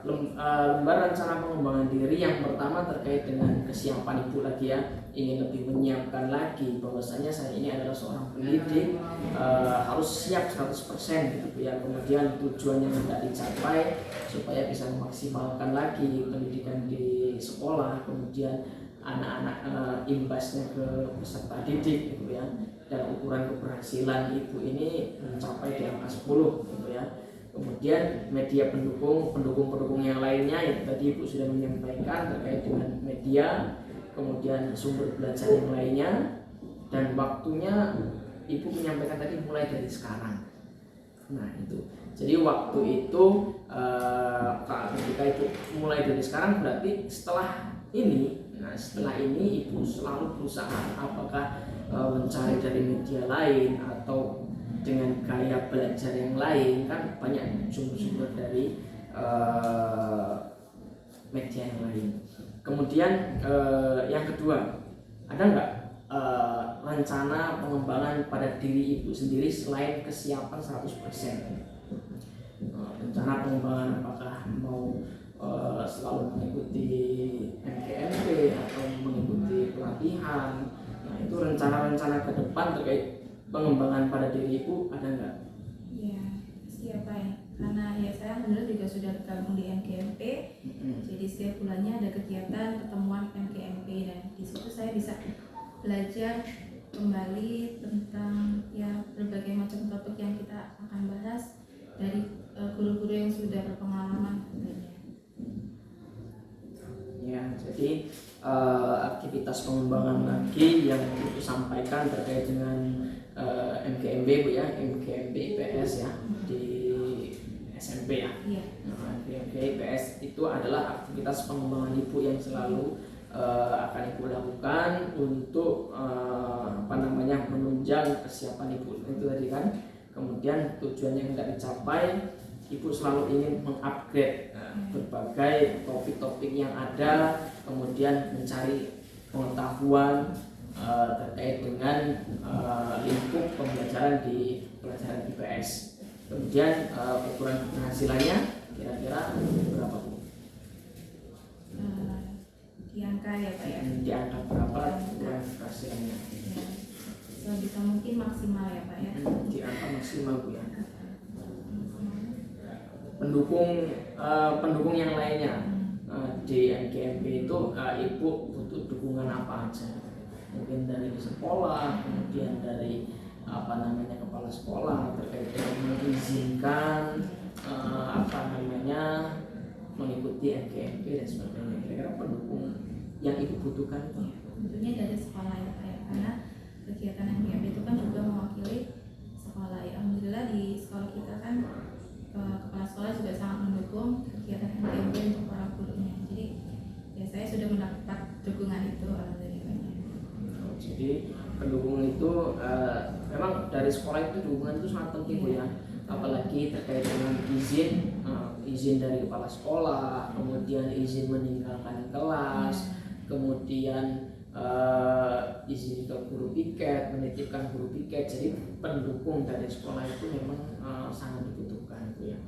lembar rencana pengembangan diri yang pertama terkait dengan kesiapan Ibu lagi ya, ingin lebih menyiapkan lagi bahwasanya saya ini adalah seorang pendidik, harus siap 100% gitu Bu ya. Kemudian tujuan yang hendak dicapai supaya bisa memaksimalkan lagi pendidikan di sekolah, kemudian anak-anak imbasnya ke peserta didik gitu ya, dan ukuran keberhasilan Ibu ini mencapai di angka 10 gitu ya. Kemudian media pendukung yang lainnya yang tadi Ibu sudah menyampaikan terkait dengan media, kemudian sumber belajar yang lainnya, dan waktunya Ibu menyampaikan tadi mulai dari sekarang. Nah itu, jadi waktu itu ketika Ibu mulai dari sekarang berarti setelah ini, setelah ini Ibu selalu berusaha apakah mencari dari media lain atau dengan gaya belajar yang lain, kan banyak sumber-sumber dari media yang lain. Kemudian yang kedua, ada nggak rencana pengembangan pada diri Ibu sendiri selain kesiapan 100%? Rencana pengembangan apakah mau selalu mengikuti MKMP atau mengikuti pelatihan? Nah itu rencana-rencana ke depan terkait pengembangan pada diri Ibu ada nggak? Ya, siapa ya? Karena ya saya alhamdulillah juga sudah tergabung di MKMP. Jadi setiap bulannya ada kegiatan pertemuan MKMP dan di situ saya bisa belajar kembali tentang ya berbagai macam topik yang kita akan bahas dari guru-guru yang sudah berpengalaman tentunya. Ya, jadi aktivitas pengembangan lagi yang Ibu sampaikan terkait dengan MKMB Bu ya, MKMB IPS ya di SMP ya. Iya. MKMB IPS itu adalah aktivitas pengembangan Ibu yang selalu akan Ibu lakukan untuk menunjang kesiapan Ibu itu tadi kan. Kemudian tujuan yang tidak dicapai, Ibu selalu ingin mengupgrade berbagai topik-topik yang ada, kemudian mencari pengetahuan terkait dengan lingkup pembelajaran di pelajaran IPS. Kemudian ukuran penghasilannya kira-kira berapa Bu? Di angka ya Pak ya? Di angka berapa ukuran penghasilannya? Ya, sebisa mungkin maksimal ya Pak ya? Di angka maksimal Bu ya. Pendukung yang lainnya di MKMP itu Ibu butuh dukungan apa aja? Mungkin dari sekolah, kemudian dari kepala sekolah terkait dengan mengizinkan mengikuti MKMP dan sebagainya. Kira-kira pendukung yang Ibu butuhkan itu? Tentunya dari sekolah ya Pak ya, karena kegiatan MKMP itu kan juga mewakili sekolah ya. Alhamdulillah di sekolah kita kan kepala sekolah juga sangat mendukung kegiatan MKMP untuk para gurunya. Jadi ya saya sudah mendapat dukungan itu alhamdulillah. Jadi pendukung itu memang dari sekolah itu dukungan itu sangat penting Bu ya. Apalagi terkait dengan izin dari kepala sekolah, kemudian izin meninggalkan kelas, kemudian izin ke guru piket, menitipkan guru piket. Jadi pendukung dari sekolah itu memang sangat dibutuhkan Bu ya.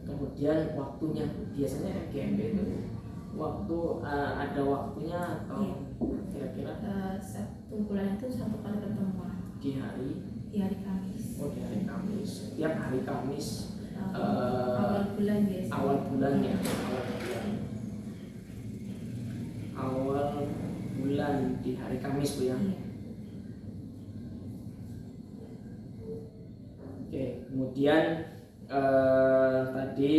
Kemudian waktunya biasanya MKMP itu waktu ada waktunya atau kira-kira satu bulan itu satu kali pertemuan di hari Kamis. Oh, di hari Kamis. Tiap hari Kamis awal bulan biasanya. Awal bulan di hari Kamis Bu ya. Iya. Oke, kemudian tadi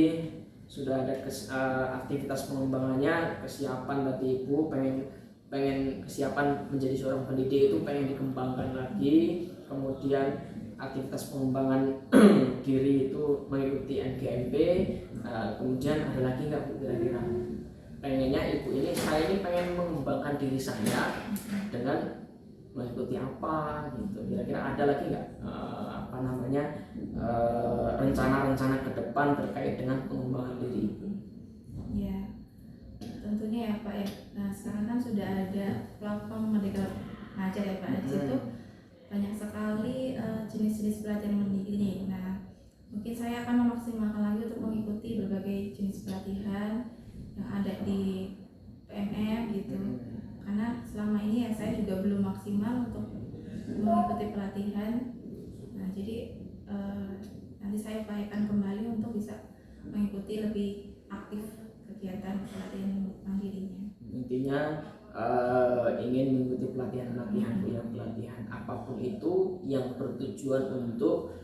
sudah ada aktivitas pengembangannya, kesiapan tadi Ibu pengen kesiapan menjadi seorang pendidik itu pengen dikembangkan lagi. Kemudian aktivitas pengembangan diri itu mengikuti MKMP. Kemudian ada lagi nggak Bu kira-kira? Pengennya Ibu saya ini pengen mengembangkan diri saya dengan mengikuti apa gitu. Kira-kira ada lagi nggak rencana-rencana ke depan terkait dengan pengembangan diri Ibu? Ya, tentunya ya Pak ya. Nah sekarang kan sudah ada platform Merdeka Ngajar ya Pak. Di situ banyak sekali jenis-jenis pelatihan ini. Nah mungkin saya akan memaksimalkan lagi untuk mengikuti berbagai jenis pelatihan yang ada di PMM gitu. Karena selama ini ya saya juga belum maksimal untuk mengikuti pelatihan. Nah jadi nanti saya upayakan kembali untuk bisa mengikuti lebih aktif kegiatan pelatihan mandirinya. Intinya ingin mengikuti pelatihan apapun itu yang bertujuan untuk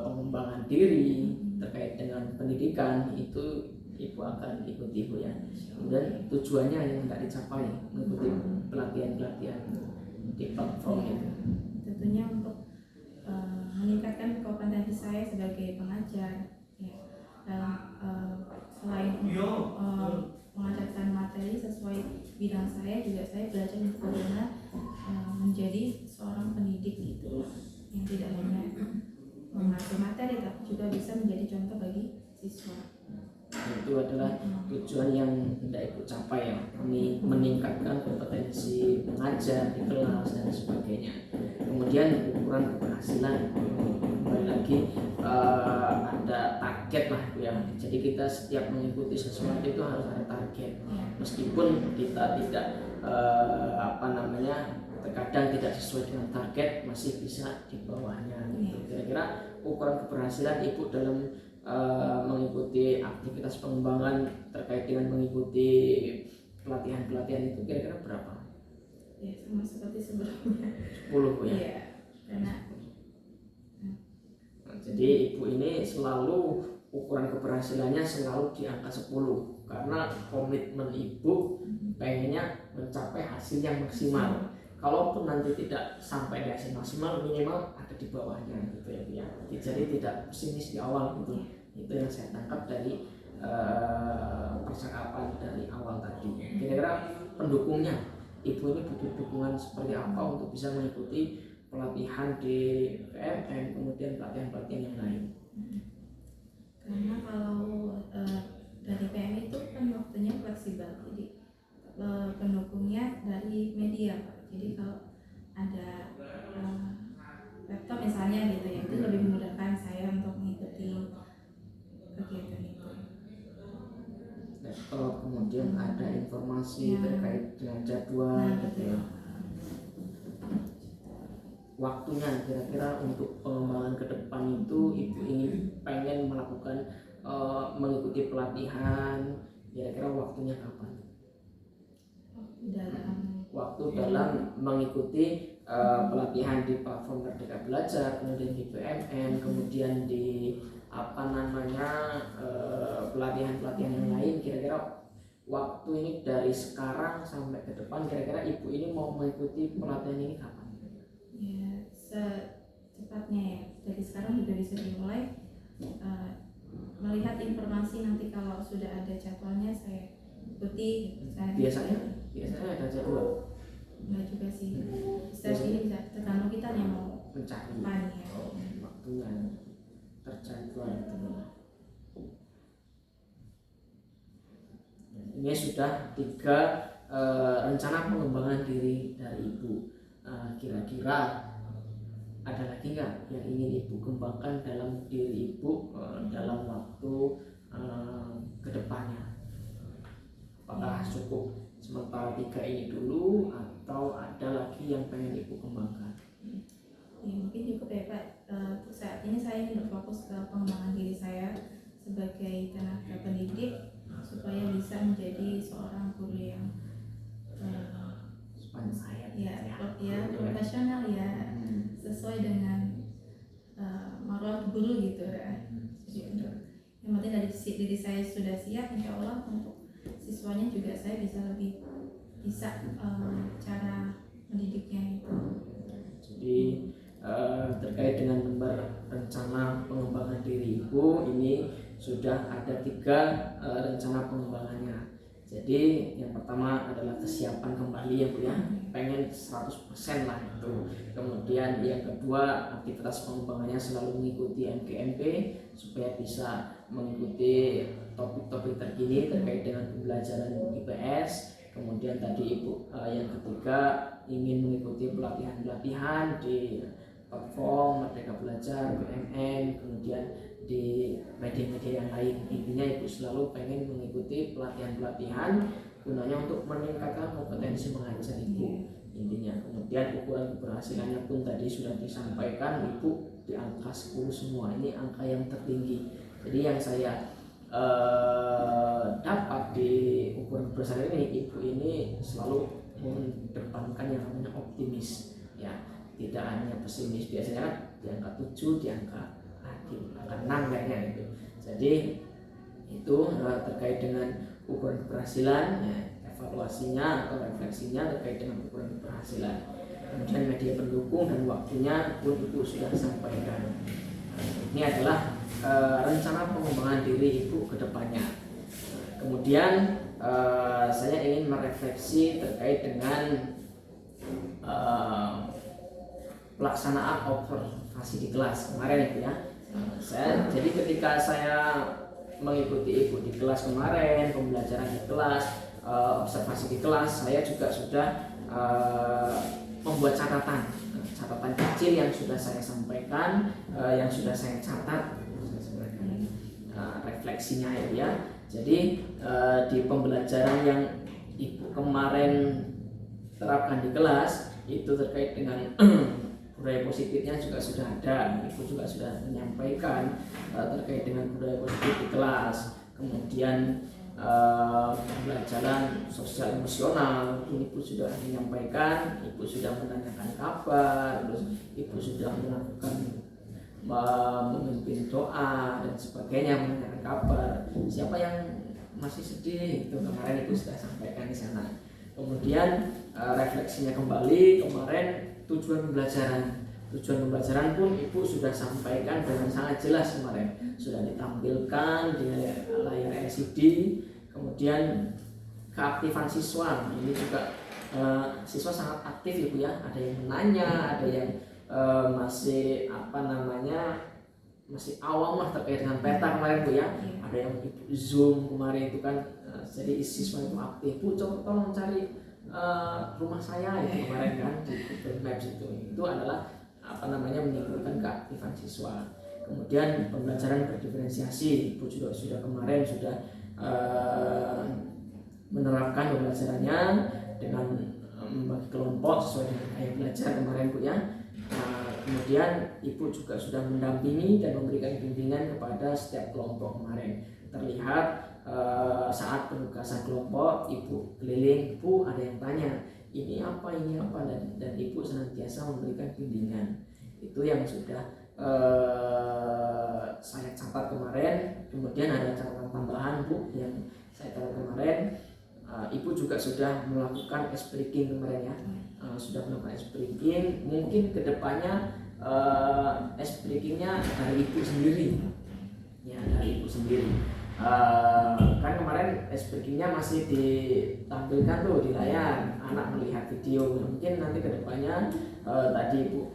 pengembangan diri, terkait dengan pendidikan itu ibu akan ikuti Bu ya. Kemudian tujuannya yang tidak dicapai mengikuti pelatihan-pelatihan di platform itu. Tentunya untuk meningkatkan kompetensi saya sebagai pengajar ya, dalam selain untuk mengajarkan materi sesuai bidang saya, juga saya belajar untuk bagaimana menjadi seorang pendidik gitu, yang tidak hanya mengajar materi tapi juga bisa menjadi contoh bagi siswa. Itu adalah tujuan yang tidak ibu capai ya, meningkatkan kompetensi mengajar di kelas dan sebagainya. Kemudian ukuran keberhasilan, kembali lagi ada target lah Bu ya. Jadi kita setiap mengikuti sesuatu itu harus ada target, meskipun kita tidak terkadang tidak sesuai dengan target, masih bisa di bawahnya gitu. Kira-kira ukuran keberhasilan ibu dalam mengikuti aktivitas pengembangan terkait dengan mengikuti pelatihan-pelatihan itu kira-kira berapa? Ya sama seperti sebelumnya. 10 Bu ya? Iya, karena jadi ibu ini selalu ukuran keberhasilannya selalu di angka 10 karena komitmen ibu pengennya mencapai hasil yang maksimal. Kalaupun nanti tidak sampai di hasil maksimal, minimal ada di bawahnya gitu ya Bu ya. Jadi tidak pesimis di awal gitu. Itu yang saya tangkap dari percakapan dari awal tadi. Kira-kira pendukungnya, ibu ini butuh dukungan seperti apa untuk bisa mengikuti pelatihan di PMN, kemudian pelatihan-pelatihan yang lain? Karena kalau dari PMI itu kan waktunya fleksibel, jadi pendukungnya dari media Pak. Jadi kalau ada laptop misalnya gitu ya, itu lebih memudahkan saya untuk mengikuti kegiatan itu. Laptop, kemudian ada informasi terkait dengan jadwal gitu ya. Waktunya kira-kira untuk pengembangan ke depan itu ibu ingin pengen melakukan mengikuti pelatihan, kira-kira waktunya kapan? Dalam mengikuti pelatihan di platform Merdeka Belajar, kemudian di PMN, kemudian di pelatihan-pelatihan yang lain, kira-kira waktu ini dari sekarang sampai ke depan, kira-kira ibu ini mau mengikuti pelatihan ini kapan? Ya secepatnya ya, dari sekarang juga bisa dimulai. Melihat informasi nanti kalau sudah ada jadwalnya saya ikuti. Biasanya ada jadwal? Enggak juga sih. Stres ini bisa tergantung kita yang mau mencari waktunya terjadwal itu. Ini sudah 3 rencana pengembangan diri dari ibu. Kira-kira ada lagi nggak yang ingin ibu kembangkan dalam diri ibu dalam waktu kedepannya? Apakah cukup sementara 3 ini dulu atau ada lagi yang pengen ibu kembangkan? Ya mungkin cukup ya Pak. Untuk saat ini saya ingin berfokus ke pengembangan diri saya sebagai tenaga pendidik supaya bisa menjadi seorang guru yang profesional ya, sesuai dengan marwah guru gitu ya. Jadi yang penting dari diri saya sudah siap, insya Allah untuk siswanya juga saya bisa cara mendidiknya itu. Jadi terkait dengan lembar rencana pengembangan diri ibu ini sudah ada 3 rencana pengembangannya. Jadi yang pertama adalah kesiapan kembali ya Bu ya, pengen 100% lah itu. Kemudian yang kedua, aktivitas pengembangannya selalu mengikuti MGMP supaya bisa mengikuti topik-topik terkini terkait dengan pembelajaran IPS. Kemudian tadi Ibu yang ketiga ingin mengikuti pelatihan-pelatihan di platform Merdeka Belajar, BMN, kemudian di media-media yang lain. Intinya Ibu selalu pengen mengikuti pelatihan-pelatihan gunanya untuk meningkatkan kompetensi mengajar Ibu intinya. Kemudian ukuran keberhasilannya pun tadi sudah disampaikan, Ibu di angka 10 semua, ini angka yang tertinggi. Jadi yang saya dapat di ukuran keberhasilan ini, Ibu ini selalu mengedepankan yang namanya optimis ya, tidak hanya pesimis. Biasanya kan di angka 7, di angka 6 kayaknya itu. Jadi itu terkait dengan ukuran keberhasilan, ya, evaluasinya atau refleksinya terkait dengan ukuran keberhasilan. Kemudian media pendukung dan waktunya pun Ibu sudah sampaikan. Ini adalah rencana pengembangan diri Ibu ke depannya. Kemudian saya ingin merefleksi terkait dengan pelaksanaan observasi di kelas kemarin Ibu ya. Jadi ketika saya mengikuti Ibu di kelas kemarin, pembelajaran di kelas, observasi di kelas, saya juga sudah membuat catatan kecil yang sudah saya sampaikan, yang sudah saya catat, refleksinya ya. Jadi di pembelajaran yang Ibu kemarin terapkan di kelas itu terkait dengan budaya positifnya juga sudah ada. Ibu juga sudah menyampaikan terkait dengan budaya positif di kelas. Kemudian pembelajaran sosial emosional ini Ibu sudah menyampaikan, Ibu sudah menanyakan kabar, terus Ibu sudah melakukan memimpin doa dan sebagainya, menanyakan kabar siapa yang masih sedih, itu kemarin Ibu sudah sampaikan di sana. Kemudian refleksinya kembali kemarin, tujuan pembelajaran pun Ibu sudah sampaikan dengan sangat jelas kemarin, sudah ditampilkan di layar LCD. Kemudian keaktifan siswa ini juga siswa sangat aktif Ibu ya, ada yang menanya, ada yang masih masih awam lah terkait dengan peta kemarin Bu ya. Ada yang Zoom kemarin itu kan, jadi siswa itu aktif, Bu coba tolong cari rumah saya itu kemarin kan di Google Maps itu adalah menimbulkan keaktifan siswa. Kemudian pembelajaran berdiferensiasi, Ibu juga sudah kemarin sudah menerapkan pembelajarannya dengan membagi kelompok sesuai dengan gaya belajar kemarin Bu ya. Kemudian Ibu juga sudah mendampingi dan memberikan bimbingan kepada setiap kelompok kemarin. Terlihat saat penugasan kelompok Ibu keliling, Bu ada yang tanya ini apa dan Ibu senantiasa memberikan bimbingan. Itu yang sudah saya catat kemarin. Kemudian ada catatan tambahan Bu yang saya catat kemarin. Ibu juga sudah melakukan ice breaking kemarin ya, sudah melakukan ice breaking. Mungkin kedepannya ice breakingnya dari Ibu sendiri, ya dari Ibu sendiri. Kan kemarin ice breakingnya masih ditampilkan tuh di layar, anak melihat video. Mungkin nanti kedepannya tadi Ibu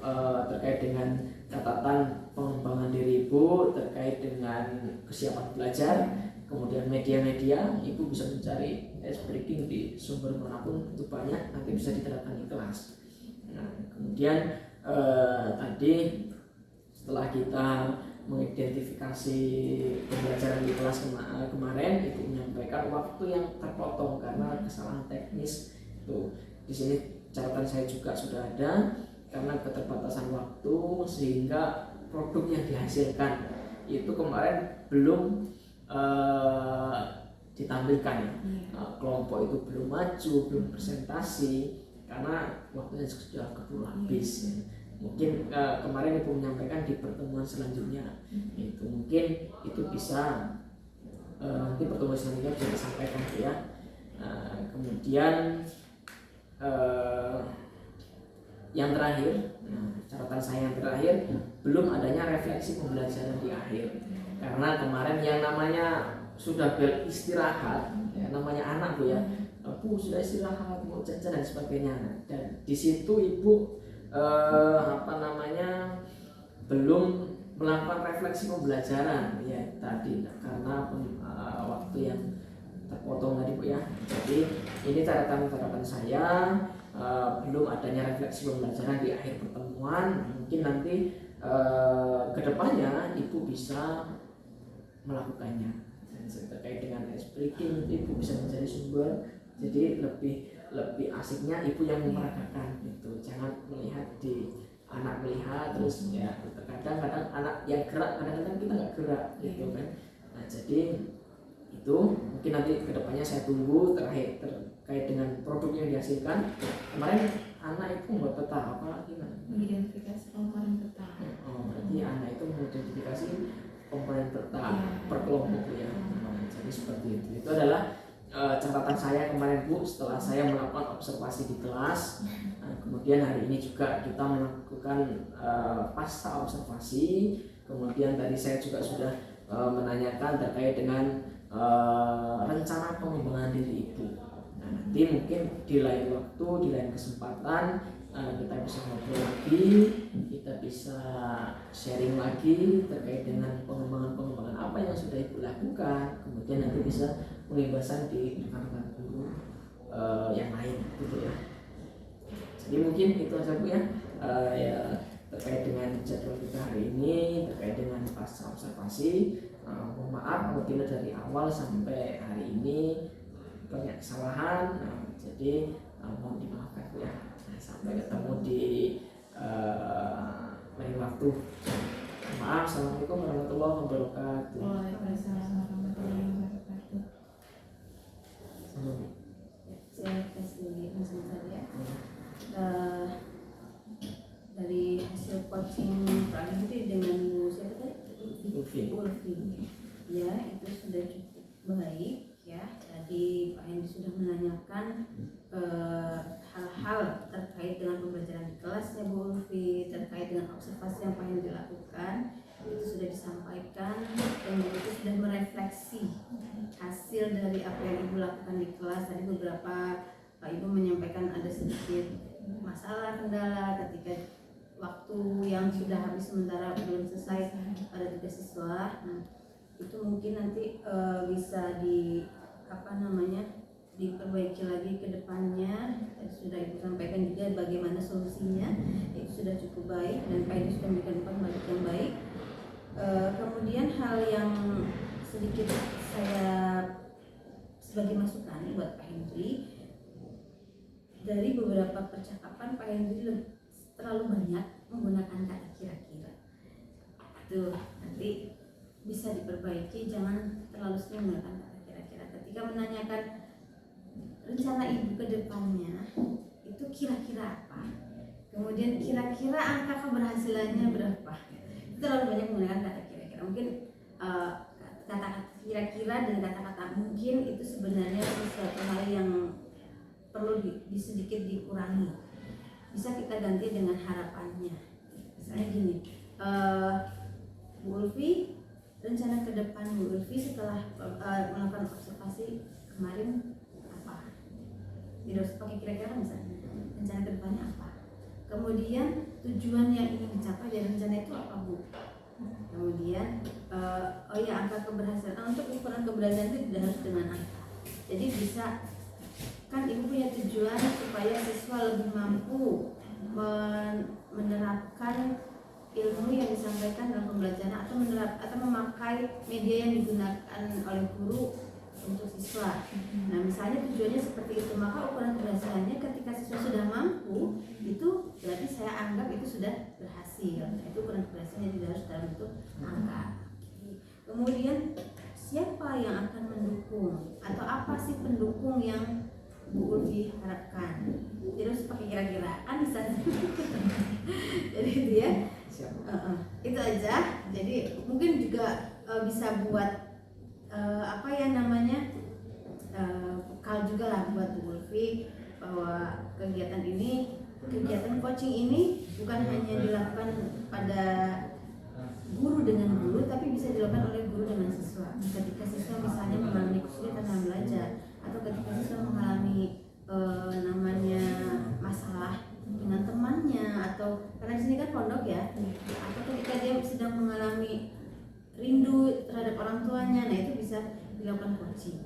terkait dengan catatan pengembangan diri Ibu terkait dengan kesiapan belajar. Kemudian media-media, Ibu bisa mencari ice breaking di sumber manapun, itu banyak, nanti bisa diterapkan di kelas. Nah, kemudian tadi setelah kita mengidentifikasi pembelajaran di kelas kemarin, Ibu menyampaikan waktu yang terpotong karena kesalahan teknis. Itu di sini catatan saya juga sudah ada, karena keterbatasan waktu sehingga produk yang dihasilkan itu kemarin belum ditampilkan ya. Kelompok itu belum maju, belum presentasi karena waktunya sudah keburu habis ya. Mungkin kemarin Ibu menyampaikan di pertemuan selanjutnya itu mungkin itu bisa nanti pertemuan selanjutnya bisa disampaikan ya. Kemudian yang terakhir, catatan saya yang terakhir, belum adanya refleksi pembelajaran di akhir. Karena kemarin yang namanya sudah beristirahat, ya, namanya anak Bu ya, Bu sudah istirahat, mau jajan dan sebagainya. Dan di situ Ibu belum melakukan refleksi pembelajaran ya tadi, karena waktu yang terpotong tadi Bu ya. Jadi ini catatan saya, belum adanya refleksi pembelajaran di akhir pertemuan. Mungkin nanti kedepannya Ibu bisa melakukannya. Dan terkait dengan ice breaking, Ibu bisa menjadi sumber. Jadi lebih asiknya Ibu yang memperagakan itu. Jangan melihat anak melihat terus ya. Kadang-kadang anak yang gerak, kadang-kadang kita nggak gerak gitu kan. Nah jadi itu mungkin nanti kedepannya saya tunggu terkait dengan produk yang dihasilkan. Kemarin anak itu membuat peta apa gimana? Mengidentifikasi kemarin peta. Berarti anak itu mengidentifikasi komponen per kelompok ya. Jadi seperti itu. Itu adalah catatan saya kemarin Bu setelah saya melakukan observasi di kelas. Kemudian hari ini juga kita melakukan pasca observasi. Kemudian tadi saya juga sudah menanyakan terkait dengan rencana pengembangan diri Ibu. Nah, nanti mungkin di lain waktu, di lain kesempatan kita bisa ngobrol lagi, kita bisa sharing lagi terkait dengan pengembangan apa yang sudah Ibu lakukan. Kemudian nanti bisa pengibasan di rekan-rekan guru yang lain gitu ya. Jadi mungkin itu aja Bu ya, ya terkait dengan jadwal kita hari ini, terkait dengan pasca observasi. Mohon maaf apabila dari awal sampai hari ini banyak kesalahan, jadi mohon dimaafkan Bu ya. Sampai ketemu di lain waktu. Maaf. Assalamualaikum warahmatullahi wabarakatuh. Waalaikumsalam warahmatullahi wabarakatuh. Saya kasih sebentar ya. Dari hasil coaching Pak Hendri dengan siapa tadi? Ulfi. Ya, itu sudah cukup baik ya. Tadi Pak Hendri sudah menanyakan hal-hal terkait dengan pembelajaran di kelas ya Bu Ulfi, terkait dengan observasi yang Pak Hendri lakukan, itu sudah disampaikan dan itu sudah merefleksi hasil dari apa yang Ibu lakukan di kelas. Tadi beberapa Pak Ibu menyampaikan ada sedikit masalah kendala ketika waktu yang sudah habis sementara belum selesai pada tugas siswa. Nah, itu mungkin nanti bisa diperbaiki lagi ke depannya. Sudah Ibu sampaikan juga bagaimana solusinya, itu sudah cukup baik dan Pak Ibu sudah memberikan pembalik yang baik. Kemudian hal yang sedikit saya sebagai masukan buat Pak Hendri, dari beberapa percakapan Pak Hendri terlalu banyak menggunakan kata kira-kira. Itu nanti bisa diperbaiki, jangan terlalu sering menggunakan kata kira-kira. Ketika menanyakan rencana Ibu ke depannya, itu kira-kira apa? Kemudian kira-kira angka keberhasilannya berapa? Itu terlalu banyak menggunakan kata kira-kira. Mungkin kata-kata kira-kira dan kata-kata mungkin itu sebenarnya sesuatu hal yang perlu sedikit dikurangi. Bisa kita ganti dengan harapannya. Misalnya gini, Bu Ulfi, rencana ke depan Bu Ulfi setelah melakukan observasi kemarin apa? Tidak usah pakai kira-kira, misalnya rencana ke depannya apa? Kemudian tujuan yang ingin dicapai dari rencana itu apa Bu? Kemudian angka keberhasilan. Untuk ukuran keberhasilan itu tidak harus dengan angka. Jadi bisa, kan Ibu punya tujuan supaya siswa lebih mampu menerapkan ilmu yang disampaikan dalam pembelajaran atau memakai media yang digunakan oleh guru untuk siswa. Nah, misalnya tujuannya seperti itu, maka ukuran keberhasilannya ketika siswa sudah mampu, itu berarti saya anggap itu sudah berhasil. Nah, itu ukuran keberhasilannya, tidak harus dalam bentuk angka. Kemudian siapa yang akan mendukung atau apa sih pendukung yang Bu Ulfi harapkan? Terus pakai kira-kira kan bisa. Jadi itu ya. Itu aja. Jadi mungkin juga bisa buat bekal juga lah buat Bu Ulfi, bahwa kegiatan coaching ini bukan hanya dilakukan pada guru dengan guru, tapi bisa dilakukan oleh guru dengan siswa. Ketika siswa misalnya mengalami kesulitan dalam belajar, atau ketika siswa mengalami masalah dengan temannya, atau karena di sini kan pondok ya, atau ketika dia sedang mengalami rindu terhadap orang tuanya, nah itu bisa dilakukan coaching.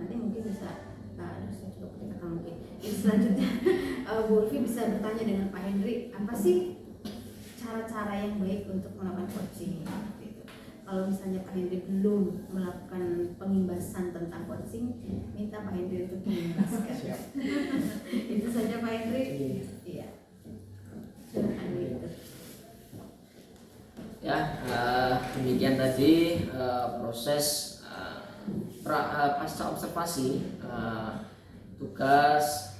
Nanti mungkin bisa saya coba katakan mungkin. Selanjutnya Bu Ulfi bisa bertanya dengan Pak Hendri, apa sih cara-cara yang baik untuk melakukan coaching? Kalau misalnya Pak Hendri belum melakukan pengimbasan tentang coaching, minta Pak Hendri untuk mengimbaskan. Itu saja Pak Hendri. Iya. Ya, demikian tadi proses pasca observasi tugas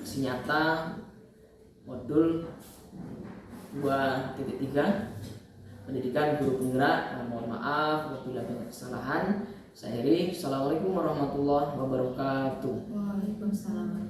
aksi nyata modul 2.3 Pendidikan Guru Penggerak. Mohon maaf apabila banyak kesalahan. Saya akhiri. Assalamualaikum warahmatullahi wabarakatuh. Waalaikumsalam.